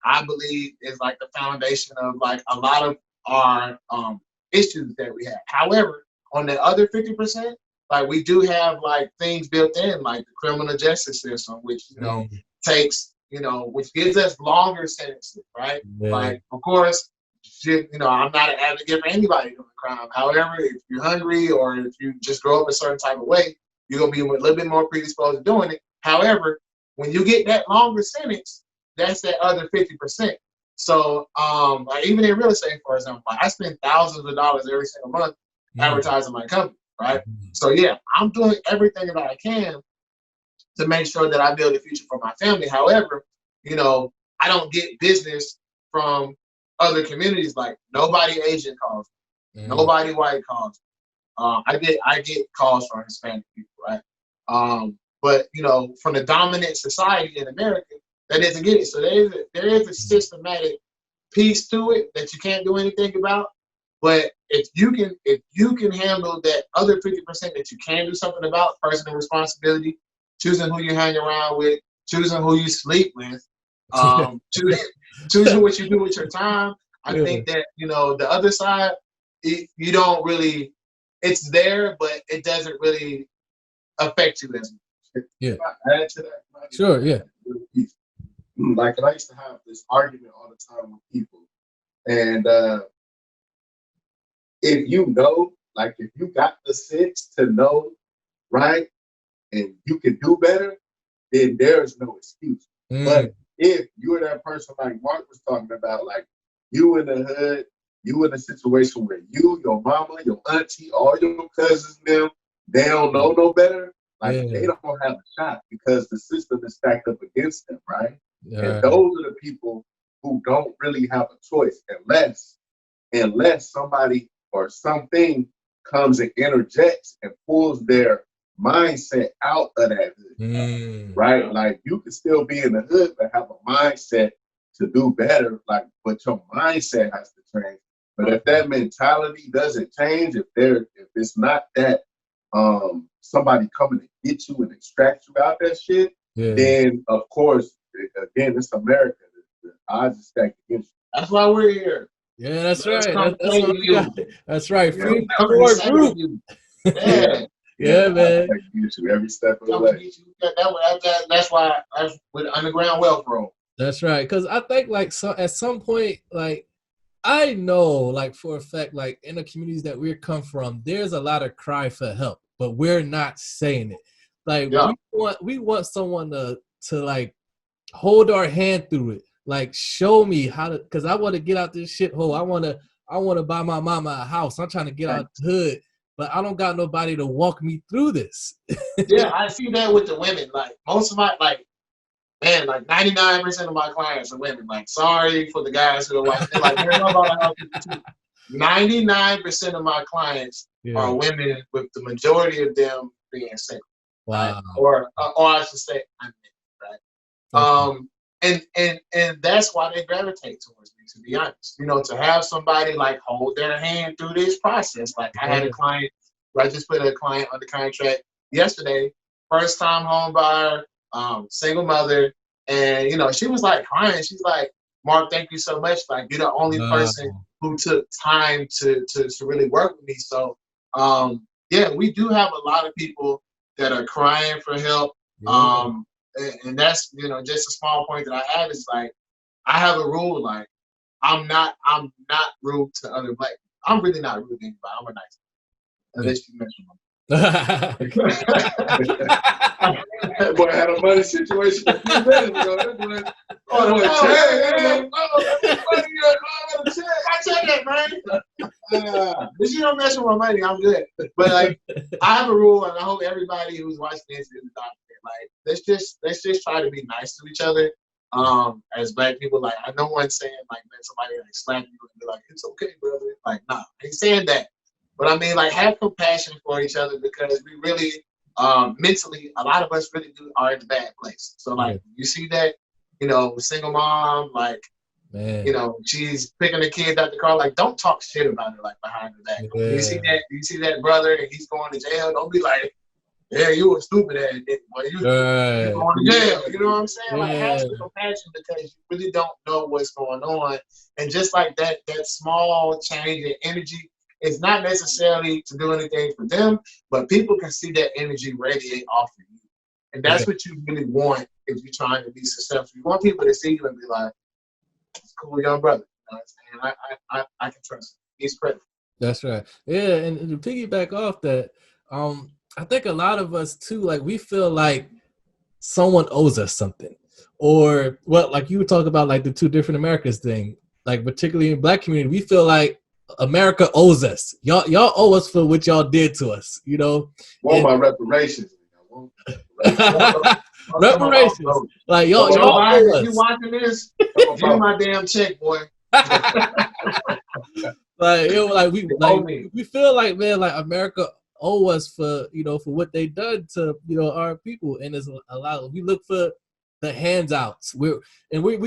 I believe is like the foundation of like a lot of our issues that we have. However, on the other 50%, like we do have like things built in, like the criminal justice system, which, you know, takes, you know, which gives us longer sentences, right? Like, of course, you know, I'm not an advocate for anybody doing crime. However, if you're hungry or if you just grow up a certain type of way, you're gonna be a little bit more predisposed to doing it. However, when you get that longer sentence, that's that other 50%. So, like even in real estate, for example, like I spend thousands of dollars every single month advertising my company, right? So yeah, I'm doing everything that I can to make sure that I build a future for my family. However, you know, I don't get business from other communities. Like nobody Asian calls me, nobody white calls me. I get calls from Hispanic people, right? But you know, from the dominant society in America, that doesn't get it. So there is a systematic piece to it that you can't do anything about. But if you can handle that other 50% that you can do something about, personal responsibility, choosing who you hang around with, choosing who you sleep with, choosing what you do with your time. I think that, you know, the other side, you don't really, it's there, but it doesn't really affect you as much. Yeah. Add to that. Sure. Yeah. Like, I used to have this argument all the time with people, and if you know, like, if you got the sense to know, right, and you can do better, then there's no excuse. But if you're that person like Mark was talking about, like you in the hood, you in a situation where you, your mama, your auntie, all your cousins, them, they don't know no better, like they don't have a shot because the system is stacked up against them, right? And those are the people who don't really have a choice unless somebody or something comes and interjects and pulls their mindset out of that hood, right? Like you can still be in the hood but have a mindset to do better, like, but your mindset has to change. But if that mentality doesn't change, if it's not that somebody coming to get you and extract you out that shit, then of course, again, it's America. The odds are stacked against you. That's why we're here. Yeah, that's right. That's right. Free group. Yeah, man. Get you every step of the way. That's why with Underground Wealth Roll. That's right. Because I think, like, so at some point, like, I know, like, for a fact, like, in the communities that we come from, there's a lot of cry for help, but we're not saying it. Like, we want someone to like hold our hand through it. Like, show me how to, because I want to get out this shithole. I want to buy my mama a house. I'm trying to get out the hood, but I don't got nobody to walk me through this. Yeah, I see that with the women. Like most of my, like 99% of my clients are women. Like, sorry for the guys who are watching. Like, 99% of my clients are women, with the majority of them being single. Wow. Right? Or I should say, right? And that's why they gravitate towards me, to be honest. You know, to have somebody like hold their hand through this process. Like I had a client, I just put a client under contract yesterday, first time home buyer, single mother, and you know, she was like crying. She's like, Mark, thank you so much. Like you're the only person who took time to really work with me. So yeah, we do have a lot of people that are crying for help. And that's, you know, just a small point that I have is like, I have a rule, like, I'm not rude to other black people. I'm really not rude to anybody. I'm a nice guy. Unless you mention them. That boy had a money situation a few minutes ago. That boy, I tell that, man. But you don't mess with my money, I'm good. But like, I have a rule, and I hope everybody who's watching this is adopting it. Like, let's just try to be nice to each other. As black people, like, I know one's saying like, let somebody like slap you and be like, it's okay, brother. Like, nah, I ain't saying that. But I mean, like, have compassion for each other, because we really, mentally, a lot of us really are in a bad place. So, like, you see that, single mom, like, Man. she's picking the kids out the car. Like, don't talk shit about her, like, behind her back. Yeah. You see that brother, and he's going to jail. Don't be like, yeah, you a stupid ass nigga. Well, you going to jail. You know what I'm saying? Like, have some compassion, because you really don't know what's going on. And just like that small change in energy, it's not necessarily to do anything for them, but people can see that energy radiate off of you. And that's what you really want if you're trying to be successful. You want people to see you and be like, it's cool, young brother. You know what I'm saying? I can trust him. He's credible. That's right. Yeah, and to piggyback off that, I think a lot of us too, like, we feel like someone owes us something. Or, well, like you were talking about, like, the two different Americas thing, like, particularly in black community, we feel like America owes us. Y'all owe us for what y'all did to us, Want my reparations. Reparations. Like, y'all owe us. If you watching this, give me my damn check, boy. We feel like, man, like, America owe us for for what they done to our people, and there's a lot. We look for the handouts. We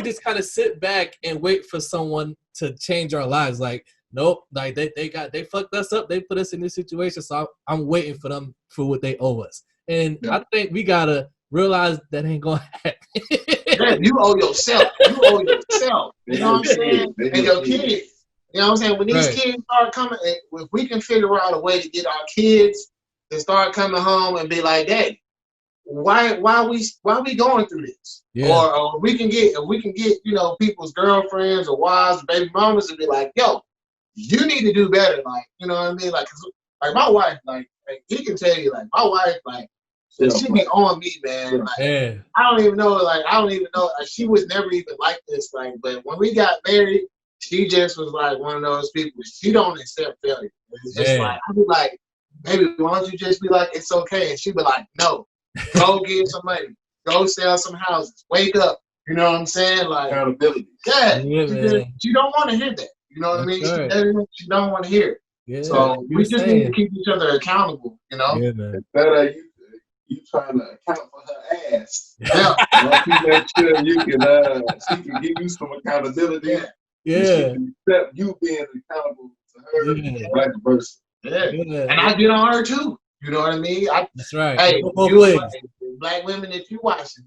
just kind of sit back and wait for someone to change our lives. Like, nope, like they fucked us up. They put us in this situation, so I'm waiting for them for what they owe us. And I think we gotta realize that ain't gonna happen. Yeah, you owe yourself. You owe yourself. You know what I'm saying? And your kids. You know what I'm saying? When these kids start coming, if we can figure out a way to get our kids to start coming home and be like, "Dad, why we going through this?" Yeah. Or we can get people's girlfriends or wives, or baby mamas, and be like, "Yo, you need to do better." Like, you know what I mean? Like my wife, like he can tell you, like, my wife, like, she be on me, man. Like, I don't even know. Like, she was never even like this. Like, but when we got married, she just was like one of those people. She don't accept failure. It's just like, I be like, baby, why don't you just be like, it's okay? And she be like, no, go get some money, go sell some houses, wake up. You know what I'm saying? Like, accountability. Yeah, she don't want to hear that. You know what I mean? Right. She don't want to hear it. Yeah, so we just need to keep each other accountable. You know? Yeah, man. Better you trying to account for her ass. Yeah. You make sure she can give you some accountability. Yeah. Accept you being accountable to her, and vice versa. Yeah. And I get on her too. You know what I mean? That's right. Hey, black women that you watching,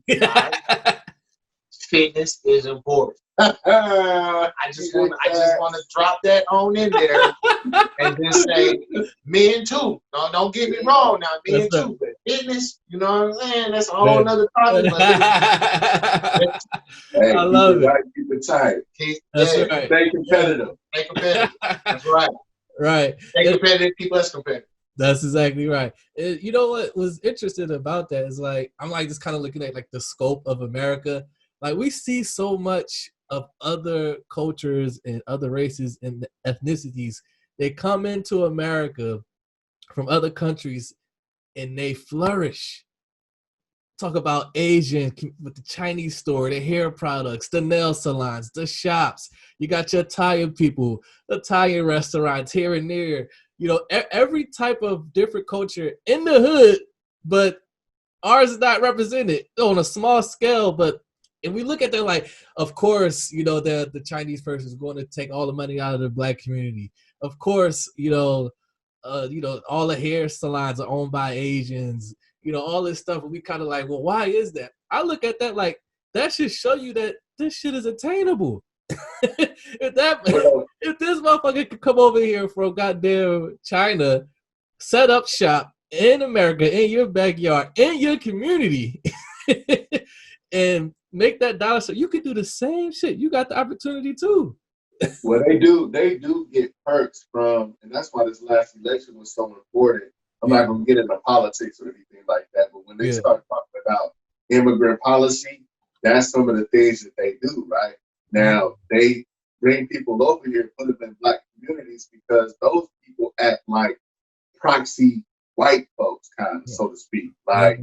fitness is important. I just want to drop that on in there and just say, men too. No, don't get me wrong now, men too. But fitness, you know what I'm saying? That's a whole nother topic. I love it. Keep it tight. That's right. Stay competitive. Stay competitive. That's right. Right. Stay competitive. Keep us competitive. That's exactly right. You know what was interesting about that is, like, I'm like just kind of looking at like the scope of America. Like, we see so much of other cultures and other races and ethnicities. They come into America from other countries and they flourish. Talk about Asian with the Chinese store, the hair products, the nail salons, the shops. You got your Italian people, Italian restaurants here and there. Every type of different culture in the hood, but ours is not represented on a small scale. But if we look at that, like, of course, the Chinese person is going to take all the money out of the black community. Of course, all the hair salons are owned by Asians. All this stuff. And we kind of like, well, why is that? I look at that like, that should show you that this shit is attainable. if this motherfucker could come over here from goddamn China, set up shop in America, in your backyard, in your community, and make that dollar, so you can do the same shit. You got the opportunity too. Well, they do get perks from, and that's why this last election was so important. I'm Yeah, not gonna get into politics or anything like that, but when they yeah, start talking about immigrant policy, that's some of the things that they do, right? Now they bring people over here, put them in black communities because those people act like proxy white folks, kind of, yeah, so to speak. yeah, Like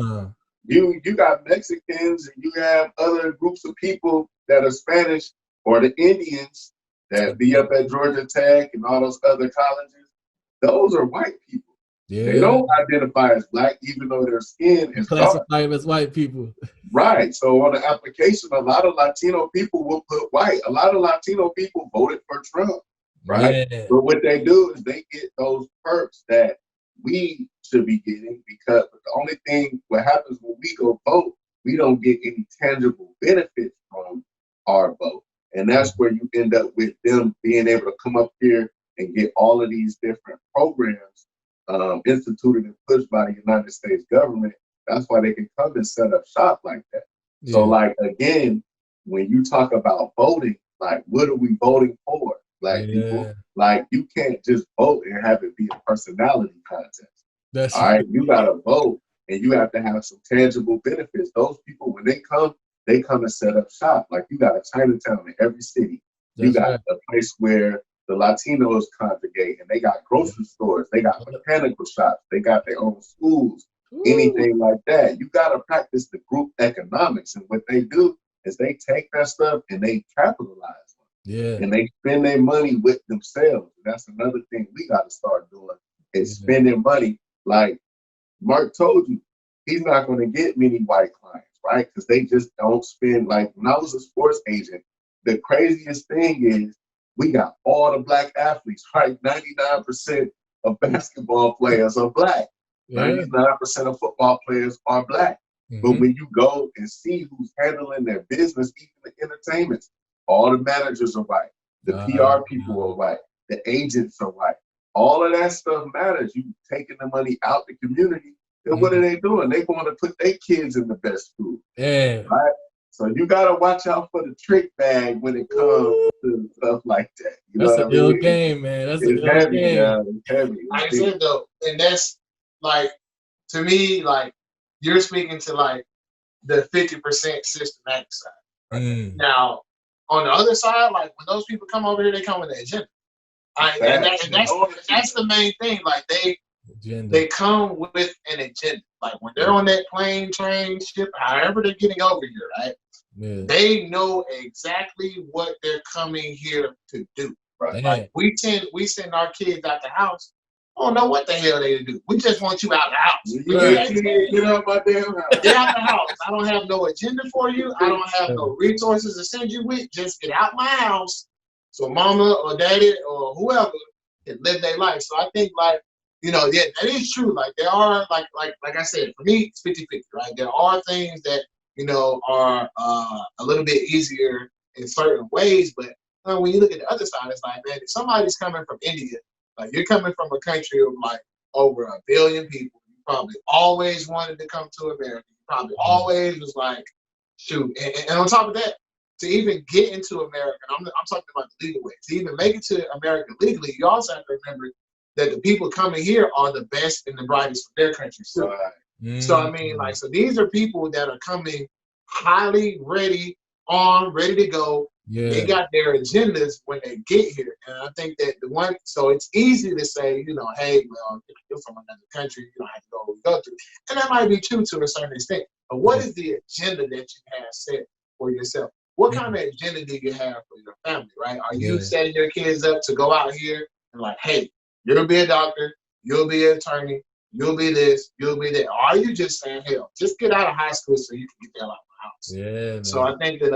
you got Mexicans and you have other groups of people that are Spanish or the Indians that be up at Georgia Tech and all those other colleges. Those are white people. They yeah. don't identify as black, even though their skin is dark. Classify them as white people. Right. So on the application, a lot of Latino people will put white. A lot of Latino people voted for Trump, right? Yeah, But what they do is they get those perks that we should be getting because the only thing what happens when we go vote, we don't get any tangible benefits from our vote. And that's where you end up with them being able to come up here and get all of these different programs instituted and pushed by the United States government. That's why they can come and set up shop like that. So, yeah, like, again, when you talk about voting, like, what are we voting for, black people? yeah. Like, you can't just vote and have it be a personality contest. That's All right, you got to vote and you have to have some tangible benefits. Those people, when they come and set up shop. Like, you got a Chinatown in every city. You that's got right. a place where the Latinos congregate and they got grocery stores, they got mechanical shops, they got their own schools, Ooh, anything like that. You got to practice the group economics. And what they do is they take that stuff and they capitalize on it. yeah, And they spend their money with themselves. And that's another thing we got to start doing is yeah, spending money. Like Mark told you, he's not going to get many white clients, right? Because they just don't spend. Like when I was a sports agent, the craziest thing is we got all the black athletes, right? 99% of basketball players are black. yeah. 99% of football players are black. But Mm-hmm. when you go and see who's handling their business, even the entertainments, all the managers are white. The PR people are white. The agents are white. All of that stuff matters. You taking the money out the community, then what are they doing? They want to put their kids in the best school, Yeah. right? So you gotta watch out for the trick bag when it comes to stuff like that. You know That's what an I ill mean? game, man. That's an It's ill heavy, game. man. It's heavy. It's Like I big. said though, and that's like to me, like you're speaking to like the 50% systematic side. Right? Mm. Now, on the other side, like when those people come over here, they come with an agenda. That's the main thing. Like Agenda. they come with an agenda. Like when they're on that plane, train, ship, however they're getting over here, right? Yeah. They know exactly what they're coming here to do. Right? Like we send our kids out the house. I don't know what the hell they do. We just want you out the house. Get out my damn house. Get out the house. I don't have no agenda for you. I don't have no resources to send you with. Just get out my house so mama or daddy or whoever can live their life. So I think like, you know, yeah, that is true. Like there are like I said, for me, it's 50-50, right? There are things that, you know, are a little bit easier in certain ways, but when you look at the other side, it's like, man, if somebody's coming from India, like you're coming from a country of like over 1 billion people, you probably always wanted to come to America. You probably always was like, shoot. And on top of that, to even get into America, and I'm talking about the legal way, to even make it to America legally, you also have to remember that the people coming here are the best and the brightest from their countries too. So I mean, like, so these are people that are coming highly ready, ready to go. Yeah. They got their agendas when they get here, and I think that so it's easy to say, you know, hey, well, if you're from another country, you don't have to go where we go through, and that might be true to a certain extent. But what is the agenda that you have set for yourself? What kind of agenda do you have for your family, right? Are you setting your kids up to go out here and like, hey, you'll be a doctor, you'll be an attorney, you'll be this, you'll be that? Or are you just saying, hell, just get out of high school so you can get the hell out of my house? Yeah, man. So I think that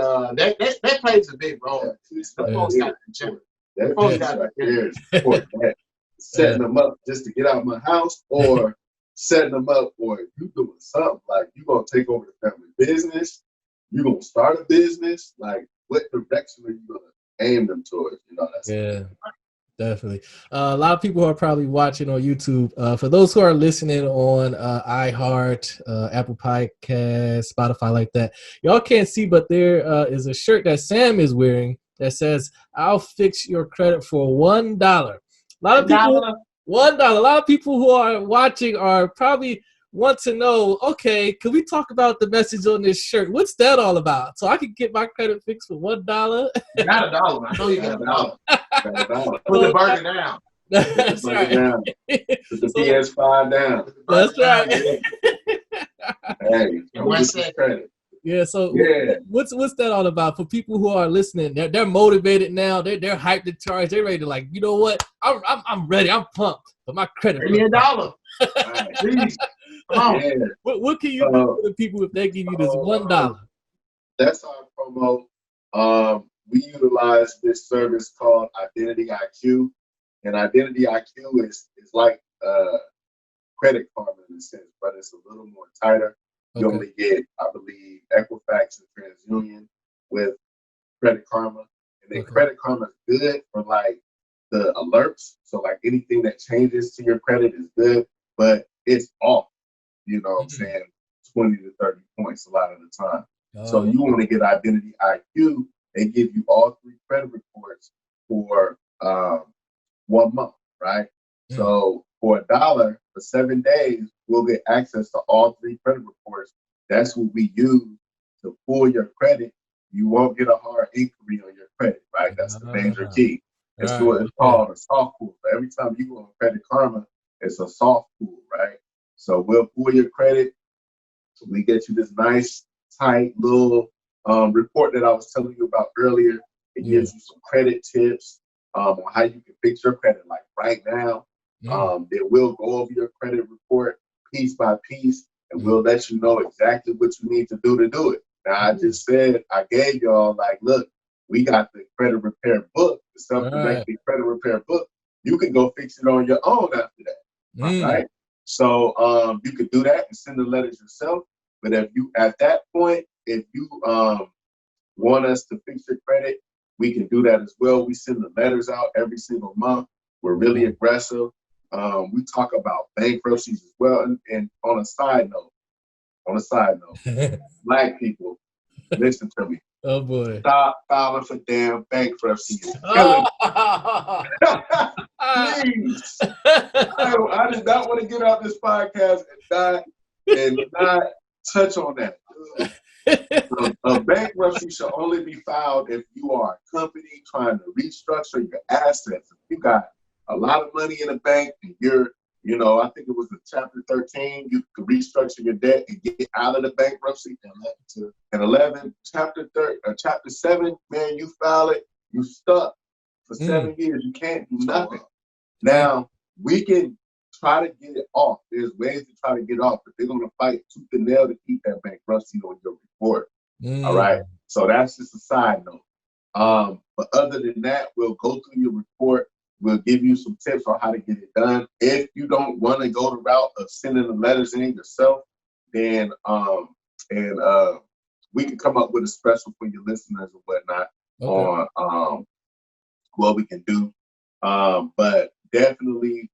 that plays a big role. The folks got the agenda. The folks got the agenda. Setting them up just to get out of my house, or setting them up for you doing something like you gonna take over the family business, you gonna start a business. Like, what direction are you gonna aim them towards? You know, that's definitely. A lot of people are probably watching on YouTube. For those who are listening on iHeart, Apple Podcast, Spotify, like that, y'all can't see, but there is a shirt that Sam is wearing. that says, "I'll fix your credit for $1." A lot of people, $1. $1. A lot of people who are watching are probably want to know, okay, can we talk about the message on this shirt? What's that all about? So I can get my credit fixed for $1. You got $1. I know you got $1. Got $1. Put the burger down. That's Put right. down. Put the PS5 down. That's right. Hey, And one second. credit. Yeah. So Yeah. what's that all about? For people who are listening, they're motivated now. They're hyped to charge. They're ready to, like, you know what? I'm ready. I'm pumped. But my credit. Give me $1. Please. Come on. Yeah. What can you do for the people if they give you this $1? That's our promo. We utilize this service called Identity IQ, and Identity IQ is like Credit Karma in a sense, but it's a little more tighter. You Okay. only get, I believe, Equifax and TransUnion with Credit Karma, and then Okay. Credit Karma is good for like the alerts. So like anything that changes to your credit is good, but it's off. You know what I'm saying? 20 to 30 points a lot of the time. So you want to get Identity IQ. They give you all 3 credit reports for 1 month, right? So for $1 for 7 days, we'll get access to all 3 credit reports. That's what we use to pull your credit. You won't get a hard inquiry on your credit, right? That's the major key. It's what it's called a soft pull. So every time you go on Credit Karma, it's a soft pull, right? So we'll pull your credit. We get you this nice, tight little report that I was telling you about earlier. It gives you some credit tips on how you can fix your credit. Like right now, they will go over your credit report piece by piece, and we'll let you know exactly what you need to do it. Now, I just said, I gave y'all, like, look, we got the credit repair book, the self-directed credit repair book. You can go fix it on your own after that, right? So you could do that and send the letters yourself. But if you, at that point, if you want us to fix your credit, we can do that as well. We send the letters out every single month. We're really aggressive. We talk about bankruptcies as well. And on a side note, Black people, listen to me. Oh boy. Stop filing for damn bankruptcy. It's killing me. Please. I did not want to get out this podcast and not touch on that. A bankruptcy should only be filed if you are a company trying to restructure your assets. If you got a lot of money in the bank and you're, you know, I think it was in chapter 13, you could restructure your debt and get out of the bankruptcy. And 11, chapter 7, man, you file it, you stuck for 7 years. You can't do nothing. Now, we can try to get it off. There's ways to try to get off, but they're going to fight tooth and nail to keep that bankruptcy on your report. All right? So that's just a side note. But other than that, we'll go through your report. We'll give you some tips on how to get it done. If you don't want to go the route of sending the letters in yourself, then we can come up with a special for your listeners and whatnot on what we can do. But definitely,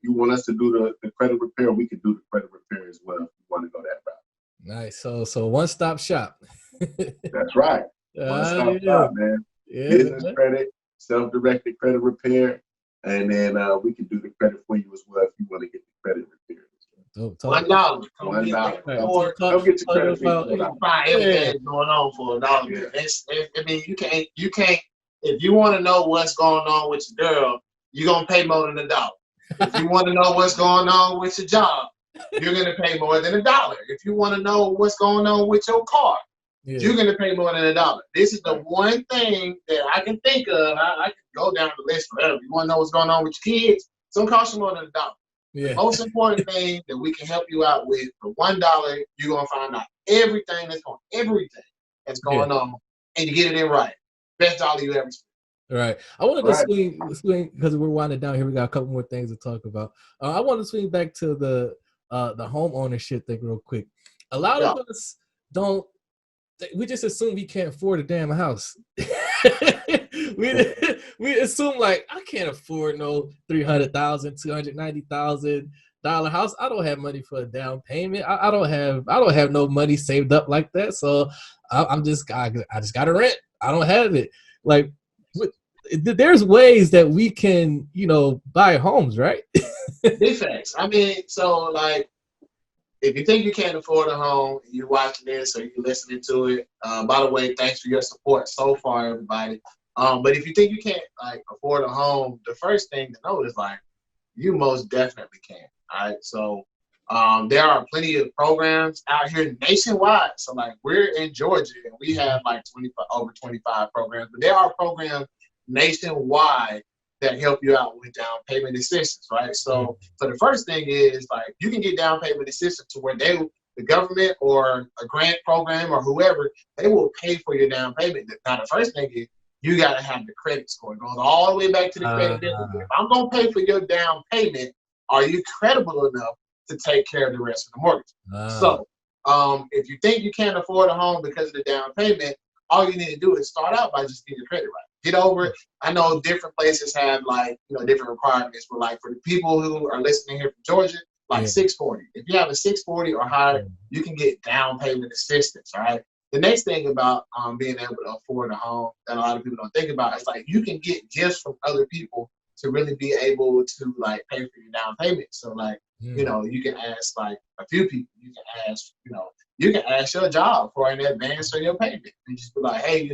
you want us to do the credit repair, we can do the credit repair as well if you want to go that route. Nice. So one-stop shop. That's right. One-stop shop, man. Business credit, self-directed credit repair, and then we can do the credit for you as well if you want to get the credit repaired. $1. $1. Come get your credit fixed. You can find everything going on for $1. Yeah. I mean, you can't. If you want to know what's going on with your girl, you're gonna pay more than $1. If you want to know what's going on with your job, you're gonna pay more than $1. If you want to know what's going on with your car, you're gonna pay more than $1. This is the one thing that I can think of. I can go down the list forever. You want to know what's going on with your kids? It's gonna cost you more than $1. The most important thing that we can help you out with for $1, you're gonna find out everything that's going on, and you get it in right. Best dollar you ever spent. Right. I wanted to swing because we're winding down here. We got a couple more things to talk about. I want to swing back to the home ownership thing real quick. A lot of us don't. We just assume we can't afford a damn house. we assume like I can't afford no $300,000, $290,000 house. I don't have money for a down payment. I don't have no money saved up like that. So I just got to rent. I don't have it. Like, there's ways that we can, buy homes, right? Big facts. I mean, so like, if you think you can't afford a home, you're watching this or you're listening to it. By the way, thanks for your support so far, everybody. But if you think you can't like afford a home, the first thing to know is like you most definitely can. All right. So there are plenty of programs out here nationwide. So like we're in Georgia and we have like 25 programs, but there are programs nationwide that help you out with down payment assistance, right? So the first thing is like you can get down payment assistance to where the government or a grant program or whoever, they will pay for your down payment. Now the first thing is you got to have the credit score. It goes all the way back to the credit bureau. If I'm going to pay for your down payment, are you credible enough to take care of the rest of the mortgage? So if you think you can't afford a home because of the down payment, all you need to do is start out by just getting your credit right. Get over it. I know different places have like, different requirements, but like for the people who are listening here from Georgia, like 640. If you have a 640 or higher, you can get down payment assistance, all right? The next thing about being able to afford a home that a lot of people don't think about is like you can get gifts from other people to really be able to like pay for your down payment. So like, you can ask like a few people. You can ask, you can ask your job for an advance on your payment. And just be like, hey,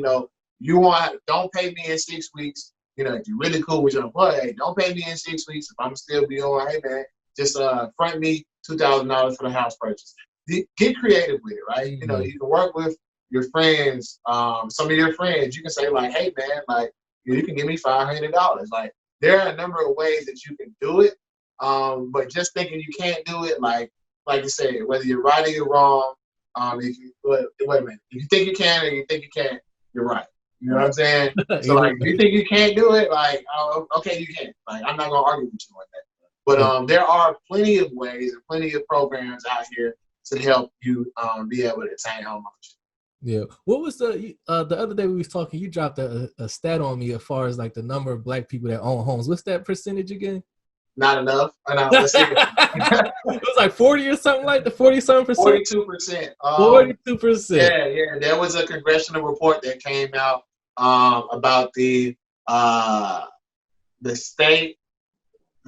don't pay me in 6 weeks. If you're really cool with your employer, hey, don't pay me in 6 weeks. If I'm still be on, hey man, just front me $2,000 for the house purchase. Get creative with it, right? You can work with your friends, some of your friends. You can say like, hey man, like you can give me $500. Like there are a number of ways that you can do it. But just thinking you can't do it, like you said, whether you're right or you're wrong, wait a minute. If you think you can or you think you can't, you're right. You know what I'm saying? So like, if you think you can't do it, like, okay, you can. Like, I'm not gonna argue with you on that. But there are plenty of ways and plenty of programs out here to help you be able to attain home ownership. Yeah. What was the other day we was talking? You dropped a stat on me as far as like the number of Black people that own homes. What's that percentage again? Not enough. Let's see. It was like 40 or something like the 40-something%. 42%. 42%. Yeah. There was a congressional report that came out about the state.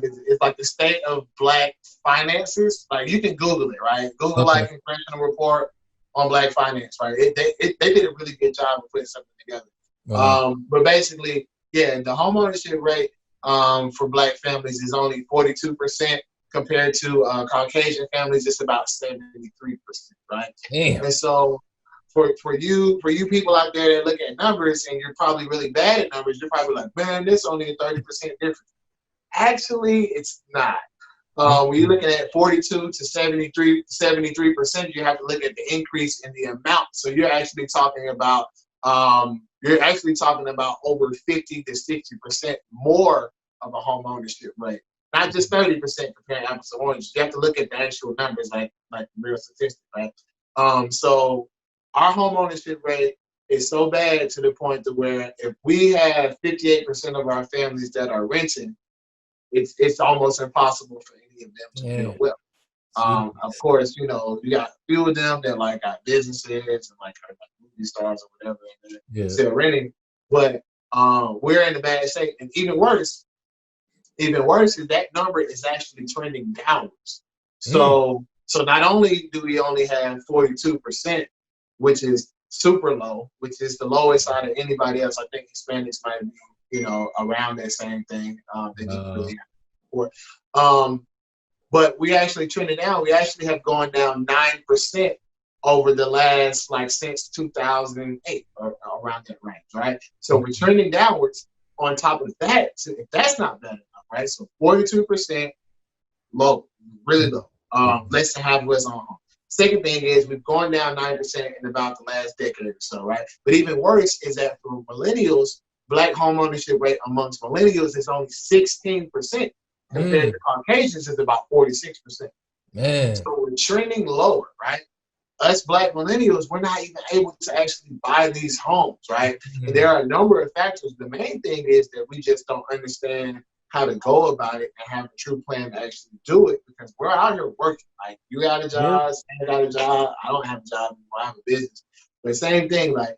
It's like the state of Black finances. Like you can Google it, right? Google like congressional report on Black finance, right? They did a really good job of putting something together. Wow. But basically, the homeownership rate for Black families is only 42% compared to Caucasian families. It's about 73%, right? Damn. And so for you people out there that look at numbers and you're probably really bad at numbers, you're probably like, man, this only a 30% difference. Actually, it's not. When you're looking at 42 to 73%, you have to look at the increase in the amount. So you're actually talking about over 50 to 60% more of a home ownership rate. Not just 30% comparing apples to oranges. You have to look at the actual numbers, like real statistics, right? So our home ownership rate is so bad to the point to where if we have 58% of our families that are renting, it's almost impossible for any of them to build wealth. Of course, you got a few of them that like got businesses and like are like movie stars or whatever, and they're still renting. But we're in a bad shape, and even worse is that number is actually trending downwards. So not only do we only have 42%, which is super low, which is the lowest out of anybody else. I think Hispanics might be, around that same thing. They didn't really have support. But we actually trended down. We actually have gone down 9% over the last, since 2008 or around that range, right? So we're trending downwards. On top of that, so if that's not bad enough, right? So 42% low, really low. Less than half of us on home. Second thing is we've gone down 9% in about the last decade or so, right? But even worse is that for millennials, Black home ownership rate amongst millennials is only 16%. Compared to Caucasians, is about 46%. Man. So we're trending lower, right? Us Black millennials, we're not even able to actually buy these homes, right? And there are a number of factors. The main thing is that we just don't understand how to go about it and have a true plan to actually do it, because we're out here working. Like, you got a job, Sam got a job, I don't have a job anymore, I have a business. But same thing, like,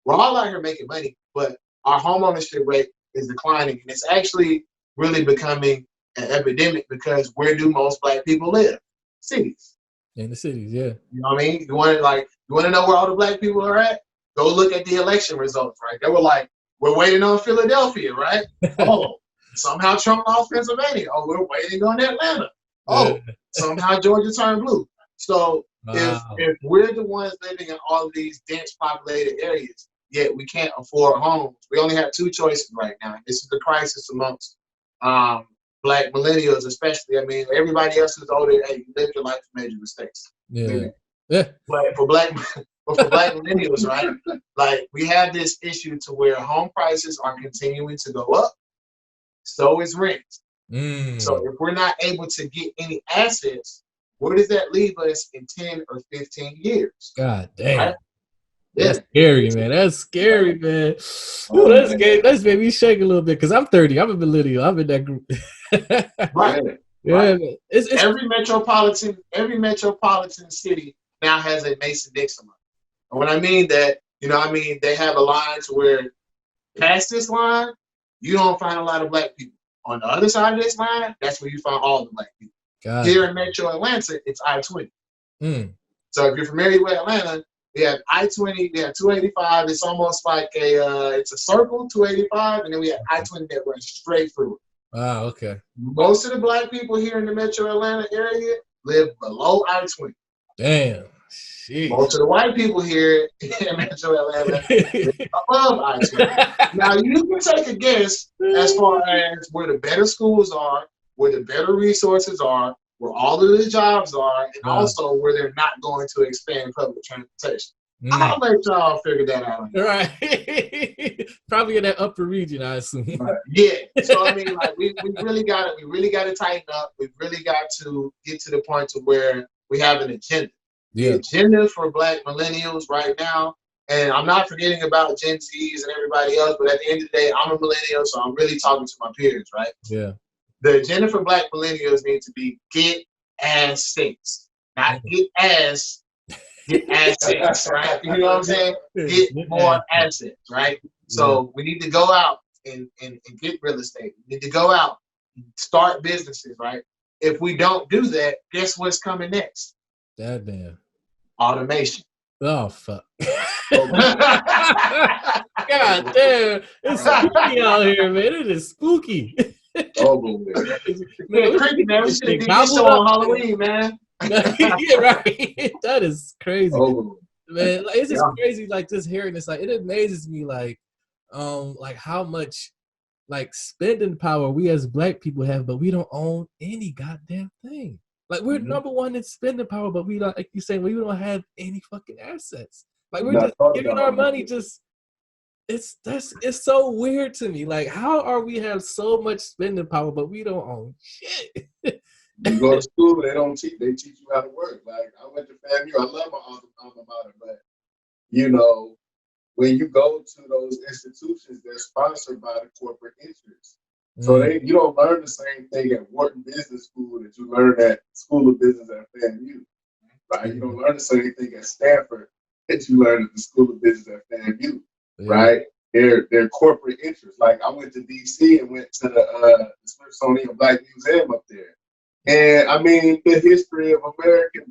we're all out here making money, but our home ownership rate is declining, and it's actually really becoming an epidemic because where do most Black people live? Cities. In the cities, yeah. You know what I mean? You want to know where all the Black people are at? Go look at the election results, right? They were like, we're waiting on Philadelphia, right? Oh, somehow Trump lost Pennsylvania. Oh, we're waiting on Atlanta. Oh, somehow Georgia turned blue. So if we're the ones living in all of these dense populated areas, yet we can't afford homes, we only have two choices right now. This is the crisis amongst Black millennials, especially. I mean, everybody else is older. Hey, you lived your life and made your mistakes. Yeah. But for Black millennials, right? Like, we have this issue to where home prices are continuing to go up. So is rent. So if we're not able to get any assets, where does that leave us in 10 or 15 years? God damn. Right? That's scary, man. That's scary, man. Ooh, that's made me shake a little bit because I'm 30. I'm a millennial. I'm in that group. Right. Yeah, right. Man. It's every metropolitan city now has a Mason-Dixon line. And when I mean that, they have a line to where past this line, you don't find a lot of Black people. On the other side of this line, that's where you find all the Black people. Here in Metro Atlanta, it's I-20. So if you're familiar with Atlanta, we have I-20, we have 285. It's almost like it's a circle, 285, and then we have I-20 that runs straight through it. Wow, okay. Most of the Black people here in the Metro Atlanta area live below I-20. Damn. Jeez. Most of the white people here in Metro Atlanta live above I-20. Now, you can take a guess as far as where the better schools are, where the better resources are, where all of the jobs are, and also where they're not going to expand public transportation. I'll let y'all figure that out. Right. Probably in that upper region, I assume. Yeah. So I mean, like we really got to tighten up. We've really got to get to the point to where we have an agenda. The agenda for Black millennials right now, and I'm not forgetting about Gen Zs and everybody else, but at the end of the day, I'm a millennial, so I'm really talking to my peers, right? Yeah. The agenda for Black millennials needs to be get assets, not get assets, right? You know what I'm saying? Get more assets, right? So we need to go out and get real estate. We need to go out and start businesses, right? If we don't do that, guess what's coming next? That damn. Automation. Oh, fuck. God damn. It's spooky out here, man. It is spooky. Man, we should have did this show on Halloween, man. Yeah, right. That is crazy. Man, like, it's just crazy, like, just hearing this. Like, it amazes me, like how much, like, spending power we as Black people have, but we don't own any goddamn thing. Like, we're number one in spending power, but we don't, like you saying, we don't have any fucking assets. Like, we're just giving our money it's so weird to me. Like, how are we have so much spending power, but we don't own shit? You go to school, they teach you how to work. Like, I went to FAMU, I love my alma mater, but when you go to those institutions, they're sponsored by the corporate interests. So you don't learn the same thing at Wharton Business School that you learn at School of Business at FAMU. Right? You don't learn the same thing at Stanford that you learn at the School of Business at FAMU. Right? They're corporate interests. Like, I went to DC and went to the Smithsonian Black Museum up there. And I mean, the history of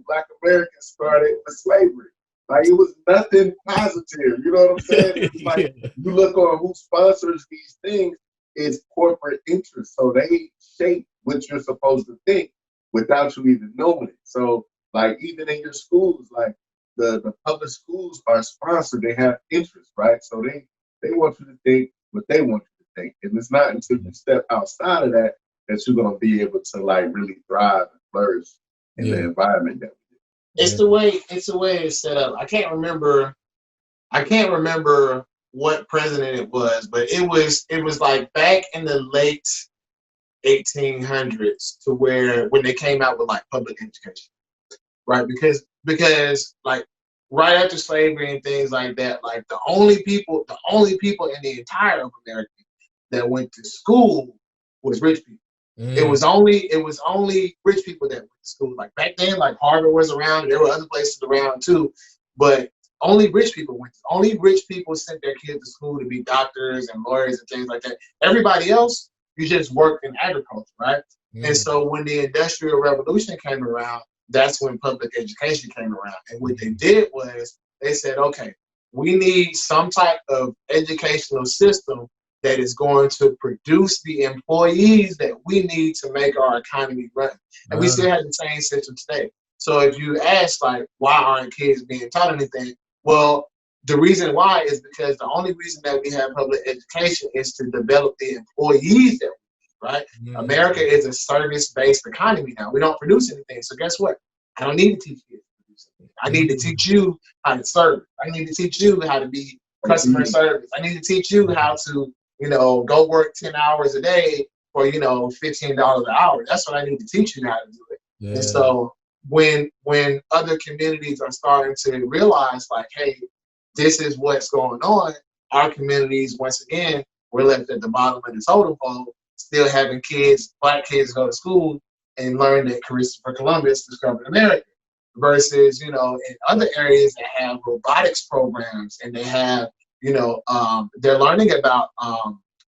Black Americans started with slavery. Like, it was nothing positive. You know what I'm saying? It's like, you look on who sponsors these things, it's corporate interests. So they shape what you're supposed to think without you even knowing it. So, like, even in your schools, like, the public schools are sponsored. They have interests, right? So they want you to think what they want you to think. And it's not until you step outside of that you're going to be able to, like, really thrive and flourish in the environment that we do. It's the way it's set up. I can't remember what president it was, but it was like back in the late 1800s to where when they came out with, like, public education, right? Because like, right after slavery and things like that, like, the only people in the entire of America that went to school was rich people. It was only rich people that went to school. Like, back then, like, Harvard was around, and there were other places around too, but only rich people went. Only rich people sent their kids to school to be doctors and lawyers and things like that. Everybody else, you just work in agriculture, right? And so when the Industrial Revolution came around, that's when public education came around. And what they did was they said, okay, we need some type of educational system that is going to produce the employees that we need to make our economy run. And we still have the same system today. So if you ask, like, why aren't kids being taught anything? Well, the reason why is because the only reason that we have public education is to develop the employees that we need, right? America is a service-based economy now. We don't produce anything. So guess what? I don't need to teach you to produce anything. I need to teach you how to serve. I need to teach you how to be customer service. I need to teach you how to, go work 10 hours a day for, $15 an hour. That's what I need to teach you how to do it. Yeah. And so when other communities are starting to realize, like, hey, this is what's going on, our communities, once again, we're left at the bottom of the totem pole, still having kids, black kids, go to school and learn that Christopher Columbus discovered America. Versus, in other areas that have robotics programs and they have, they're learning about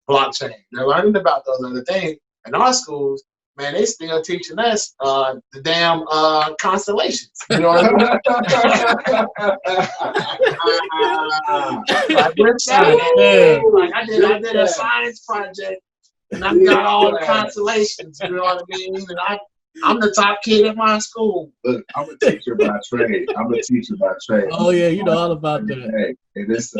blockchain. They're learning about those other things. In our schools, man, they still teaching us the damn constellations. You know what I mean? I did a science project and I got all the constellations. You know what I mean? And I'm the top kid in my school. Look, I'm a teacher by trade. Oh yeah, you know all about that. And it's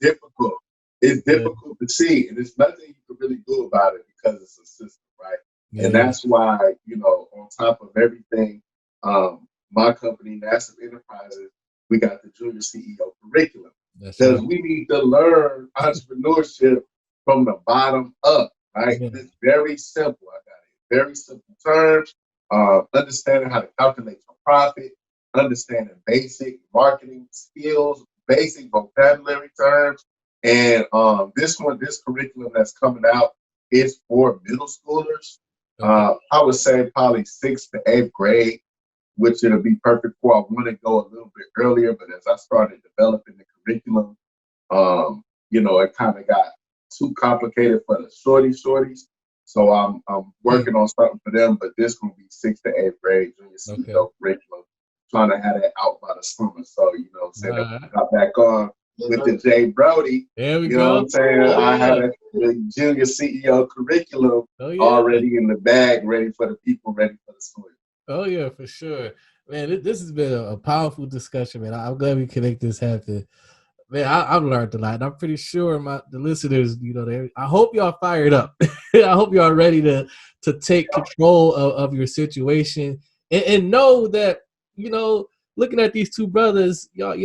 difficult. It's difficult to see, and there's nothing you can really do about it because it's a system, right? Yeah. And that's why, on top of everything, my company, National Enterprises, we got the Junior CEO curriculum. Because we need to learn entrepreneurship from the bottom up, right? Yeah. It's very simple. I got it. Very simple terms. Understanding how to calculate your profit, understanding basic marketing skills, basic vocabulary terms. And this curriculum that's coming out is for middle schoolers. I would say probably 6th to 8th grade, which it'll be perfect for. I want to go a little bit earlier, but as I started developing the curriculum, it kind of got too complicated for the shorties. So I'm working on something for them, but this will be 6th to 8th grade junior CEO curriculum, trying to have that out by the summer. So, I got back on with the Jay Brody. There we go. You know what I'm saying? I had the junior CEO curriculum already in the bag, ready for the people, ready for the story. Oh, yeah, for sure. Man, this has been a powerful discussion, man. I'm glad we can make this happen. Man, I've learned a lot. And I'm pretty sure the listeners, I hope y'all fired up. I hope y'all ready to take control of your situation and know that, looking at these two brothers, y'all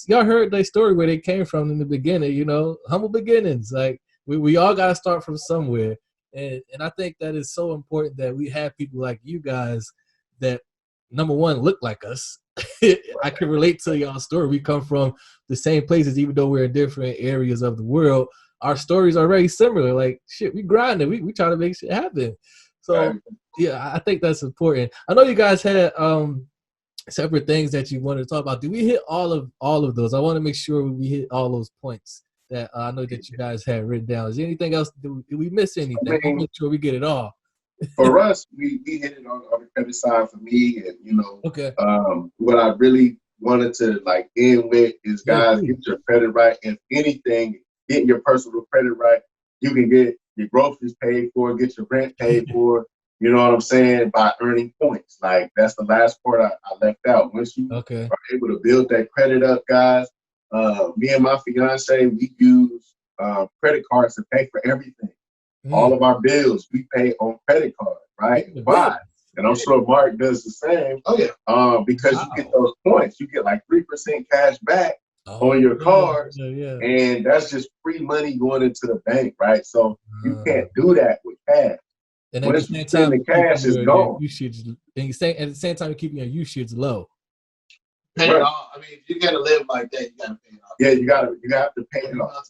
heard their story where they came from in the beginning, humble beginnings. Like we all got to start from somewhere. And I think that is so important that we have people like you guys that, number one, look like us. I can relate to y'all's story. We come from the same places, even though we're in different areas of the world. Our stories are very similar. Like, shit, we grinding. We try to make shit happen. So, yeah, I think that's important. I know you guys had separate things that you wanted to talk about. Do we hit all of those? I want to make sure we hit all those points that I know that you guys had written down. Is there anything else? Did we miss anything? I mean, make sure we get it all. For us, we hit it on the credit side for me, and what I really wanted to end with is, guys, get your credit right. If anything, getting your personal credit right, you can get your groceries paid for, get your rent paid for. You know what I'm saying? By earning points. Like, that's the last part I left out. Once you are able to build that credit up, guys, me and my fiance, we use credit cards to pay for everything. All of our bills we pay on credit card, right? Why? And I'm sure Mark does the same. Oh yeah. Because you get those points. You get like 3% cash back on your cards. And that's just free money going into the bank, right? So you can't do that with cash. And at the same time, the cash is gone. And at the same time, you're keeping your usage low. Pay it off. I mean, if you're gonna live like that, you gotta pay it off. Yeah, you have to pay it off.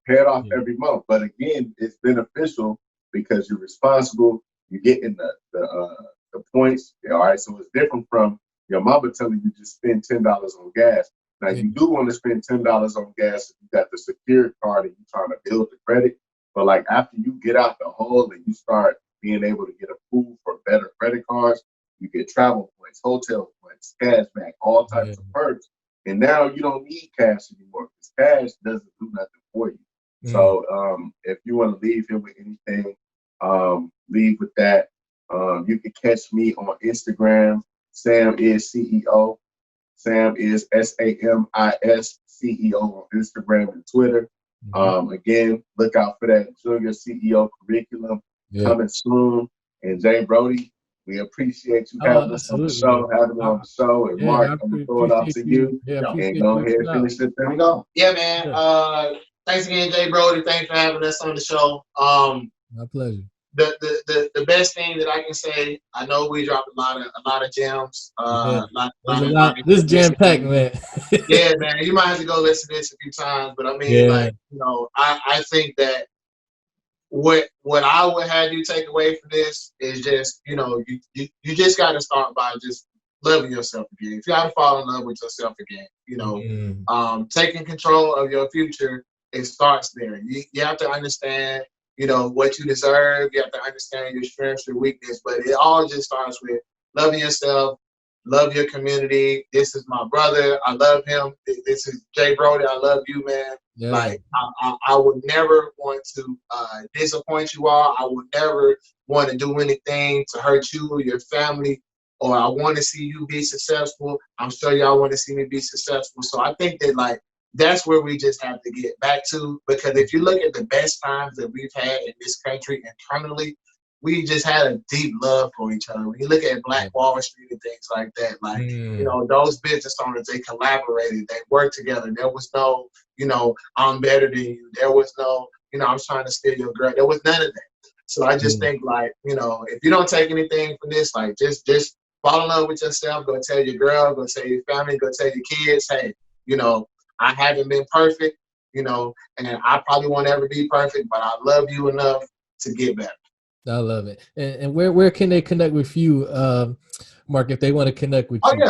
Pay it off every month. But again, it's beneficial because you're responsible. You're getting the points. All right, so it's different from your mama telling you just spend $10 on gas. Now, you do want to spend $10 on gas if you got the secured card and you're trying to build the credit. But like after you get out the hole and you start being able to get approved for better credit cards, you get travel points, hotel points, cash back, all types of perks. And now you don't need cash anymore because cash doesn't do nothing for you. So if you want to leave here with anything, leave with that. You can catch me on Instagram. Sam is CEO. Sam is SAMIS CEO on Instagram and Twitter. Again, look out for that Junior CEO curriculum coming soon. And Jay Brody, we appreciate you having us on the show, And Mark, I'm gonna throw it off to you. And go ahead and finish this thing off. Yeah, man. Thanks again, Jay Brody. Thanks for having us on the show. My pleasure. The best thing that I can say, I know we dropped a lot of gems. This jam packed, man. Yeah, man. You might have to go listen to this a few times, but I mean, I think that what I would have you take away from this is just, you just got to start by just loving yourself again. If you got to fall in love with yourself again, taking control of your future, it starts there. You have to understand, what you deserve. You have to understand your strengths, your weakness, but it all just starts with loving yourself, love your community. This is my brother. I love him. This is Jay Brody. I love you, man. Yeah. Like, I would never want to disappoint you all. I would never want to do anything to hurt you or your family, or I want to see you be successful. I'm sure y'all want to see me be successful. So I think that, that's where we just have to get back to, because if you look at the best times that we've had in this country internally, we just had a deep love for each other. When you look at Black Wall Street and things like that, those business owners, they collaborated, they worked together. There was no, I'm better than you. There was no, I'm trying to steal your girl. There was none of that. So I just think, if you don't take anything from this, just fall in love with yourself. Go tell your girl, go tell your family, go tell your kids, hey, I haven't been perfect, and I probably won't ever be perfect, but I love you enough to get better. I love it. And where can they connect with you, Mark, if they want to connect with you?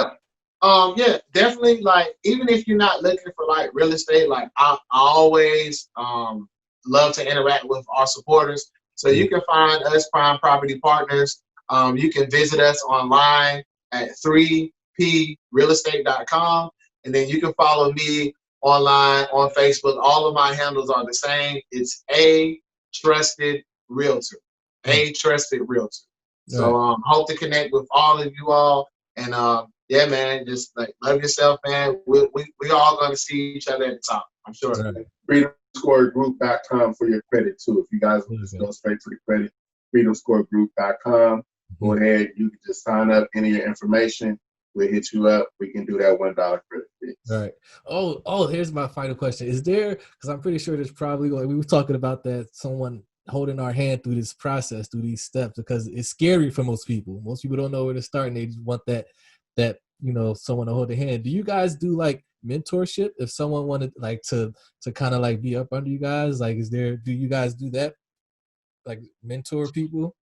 Yeah, definitely. Even if you're not looking for real estate, I always love to interact with our supporters. So you can find us, Prime Property Partners. You can visit us online at 3prealestate.com. And then you can follow me online on Facebook. All of my handles are the same. It's A Trusted Realtor. A Trusted Realtor. So hope to connect with all of you all. And yeah, man, just love yourself, man. We all gonna see each other at the top, I'm sure. FreedomScoreGroup.com for your credit too. If you guys want to go straight to the credit, FreedomScoreGroup.com. Go ahead, you can just sign up, enter your information. We'll hit you up. We can do that $1 credit fee. All right. Oh, here's my final question. Is there, because I'm pretty sure there's probably, we were talking about that, someone holding our hand through this process, through these steps, because it's scary for most people. Most people don't know where to start, and they just want that someone to hold their hand. Do you guys do mentorship? If someone wanted to kind of be up under you guys, do you guys do that? Mentor people?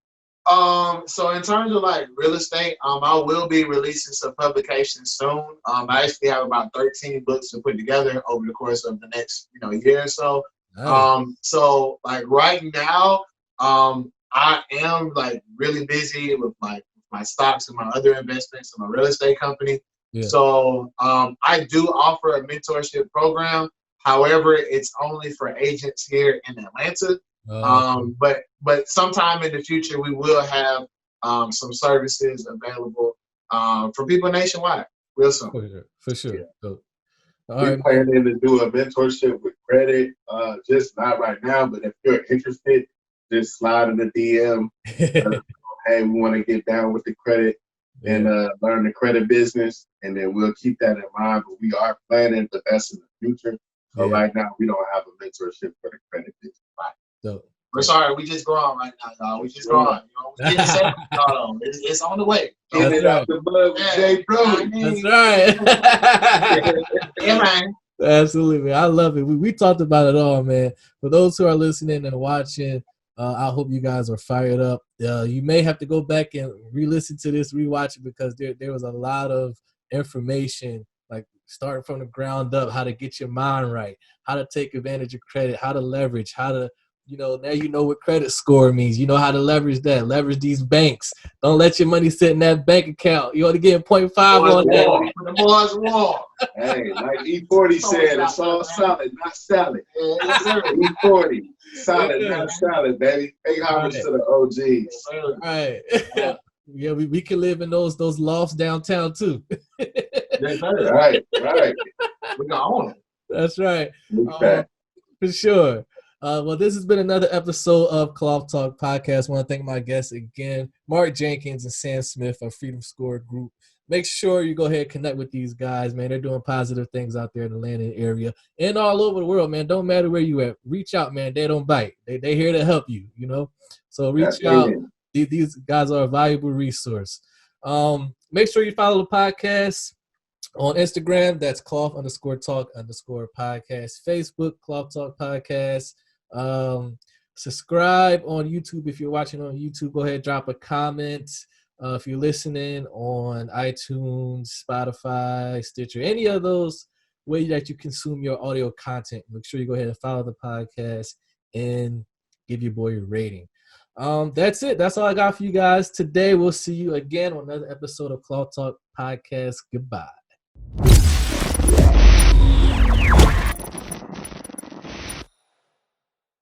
So in terms of real estate, I will be releasing some publications soon. I actually have about 13 books to put together over the course of the next, year or so. Nice. So right now, I am really busy with my stocks and my other investments in my real estate company. Yeah. So I do offer a mentorship program. However, it's only for agents here in Atlanta. But sometime in the future, we will have some services available for people nationwide real soon. For sure. Yeah. So, we're planning to do a mentorship with credit, just not right now, but if you're interested, just slide in the DM. Hey, we want to get down with the credit and learn the credit business, and then we'll keep that in mind. But we are planning, but that's in the future. So right now, we don't have a mentorship for the credit business. So, we're sorry, we just growing right now, y'all. We just growing. It's on the way. Get it out the mud with Jay Brody. That's right. Yeah, man. Absolutely, I love it. We talked about it all, man. For those who are listening and watching, I hope you guys are fired up. You may have to go back and re-listen to this, rewatch it, because there was a lot of information, starting from the ground up, how to get your mind right, how to take advantage of credit, how to leverage, how to, now you know what credit score means. You know how to leverage that. Leverage these banks. Don't let your money sit in that bank account. You ought to get 0.5 on that. The boys war. Hey, like E40 said, it's all solid, not salad. E40, solid, not salad, baby. Pay homage to the OGs. Right. Yeah, we can live in those lofts downtown too. Right. We're gonna own it. That's right. For sure. Well, this has been another episode of Cloth Talk Podcast. I want to thank my guests again, Marc Jenkins and Sam Smith of Freedom Score Group. Make sure you go ahead and connect with these guys, man. They're doing positive things out there in the Landon area and all over the world, man. Don't matter where you at. Reach out, man. They don't bite. They here to help you, So reach out. These guys are a valuable resource. Make sure you follow the podcast on Instagram. That's cloth_talk_podcast. Facebook, Cloth Talk Podcast. Subscribe on YouTube. If you're watching on YouTube, go ahead, drop a comment. If you're listening on iTunes, Spotify, Stitcher, any of those ways that you consume your audio content, make sure you go ahead and follow the podcast and give your boy a rating. That's it. That's all I got for you guys today. We'll see you again on another episode of Cloth Talk Podcast. Goodbye.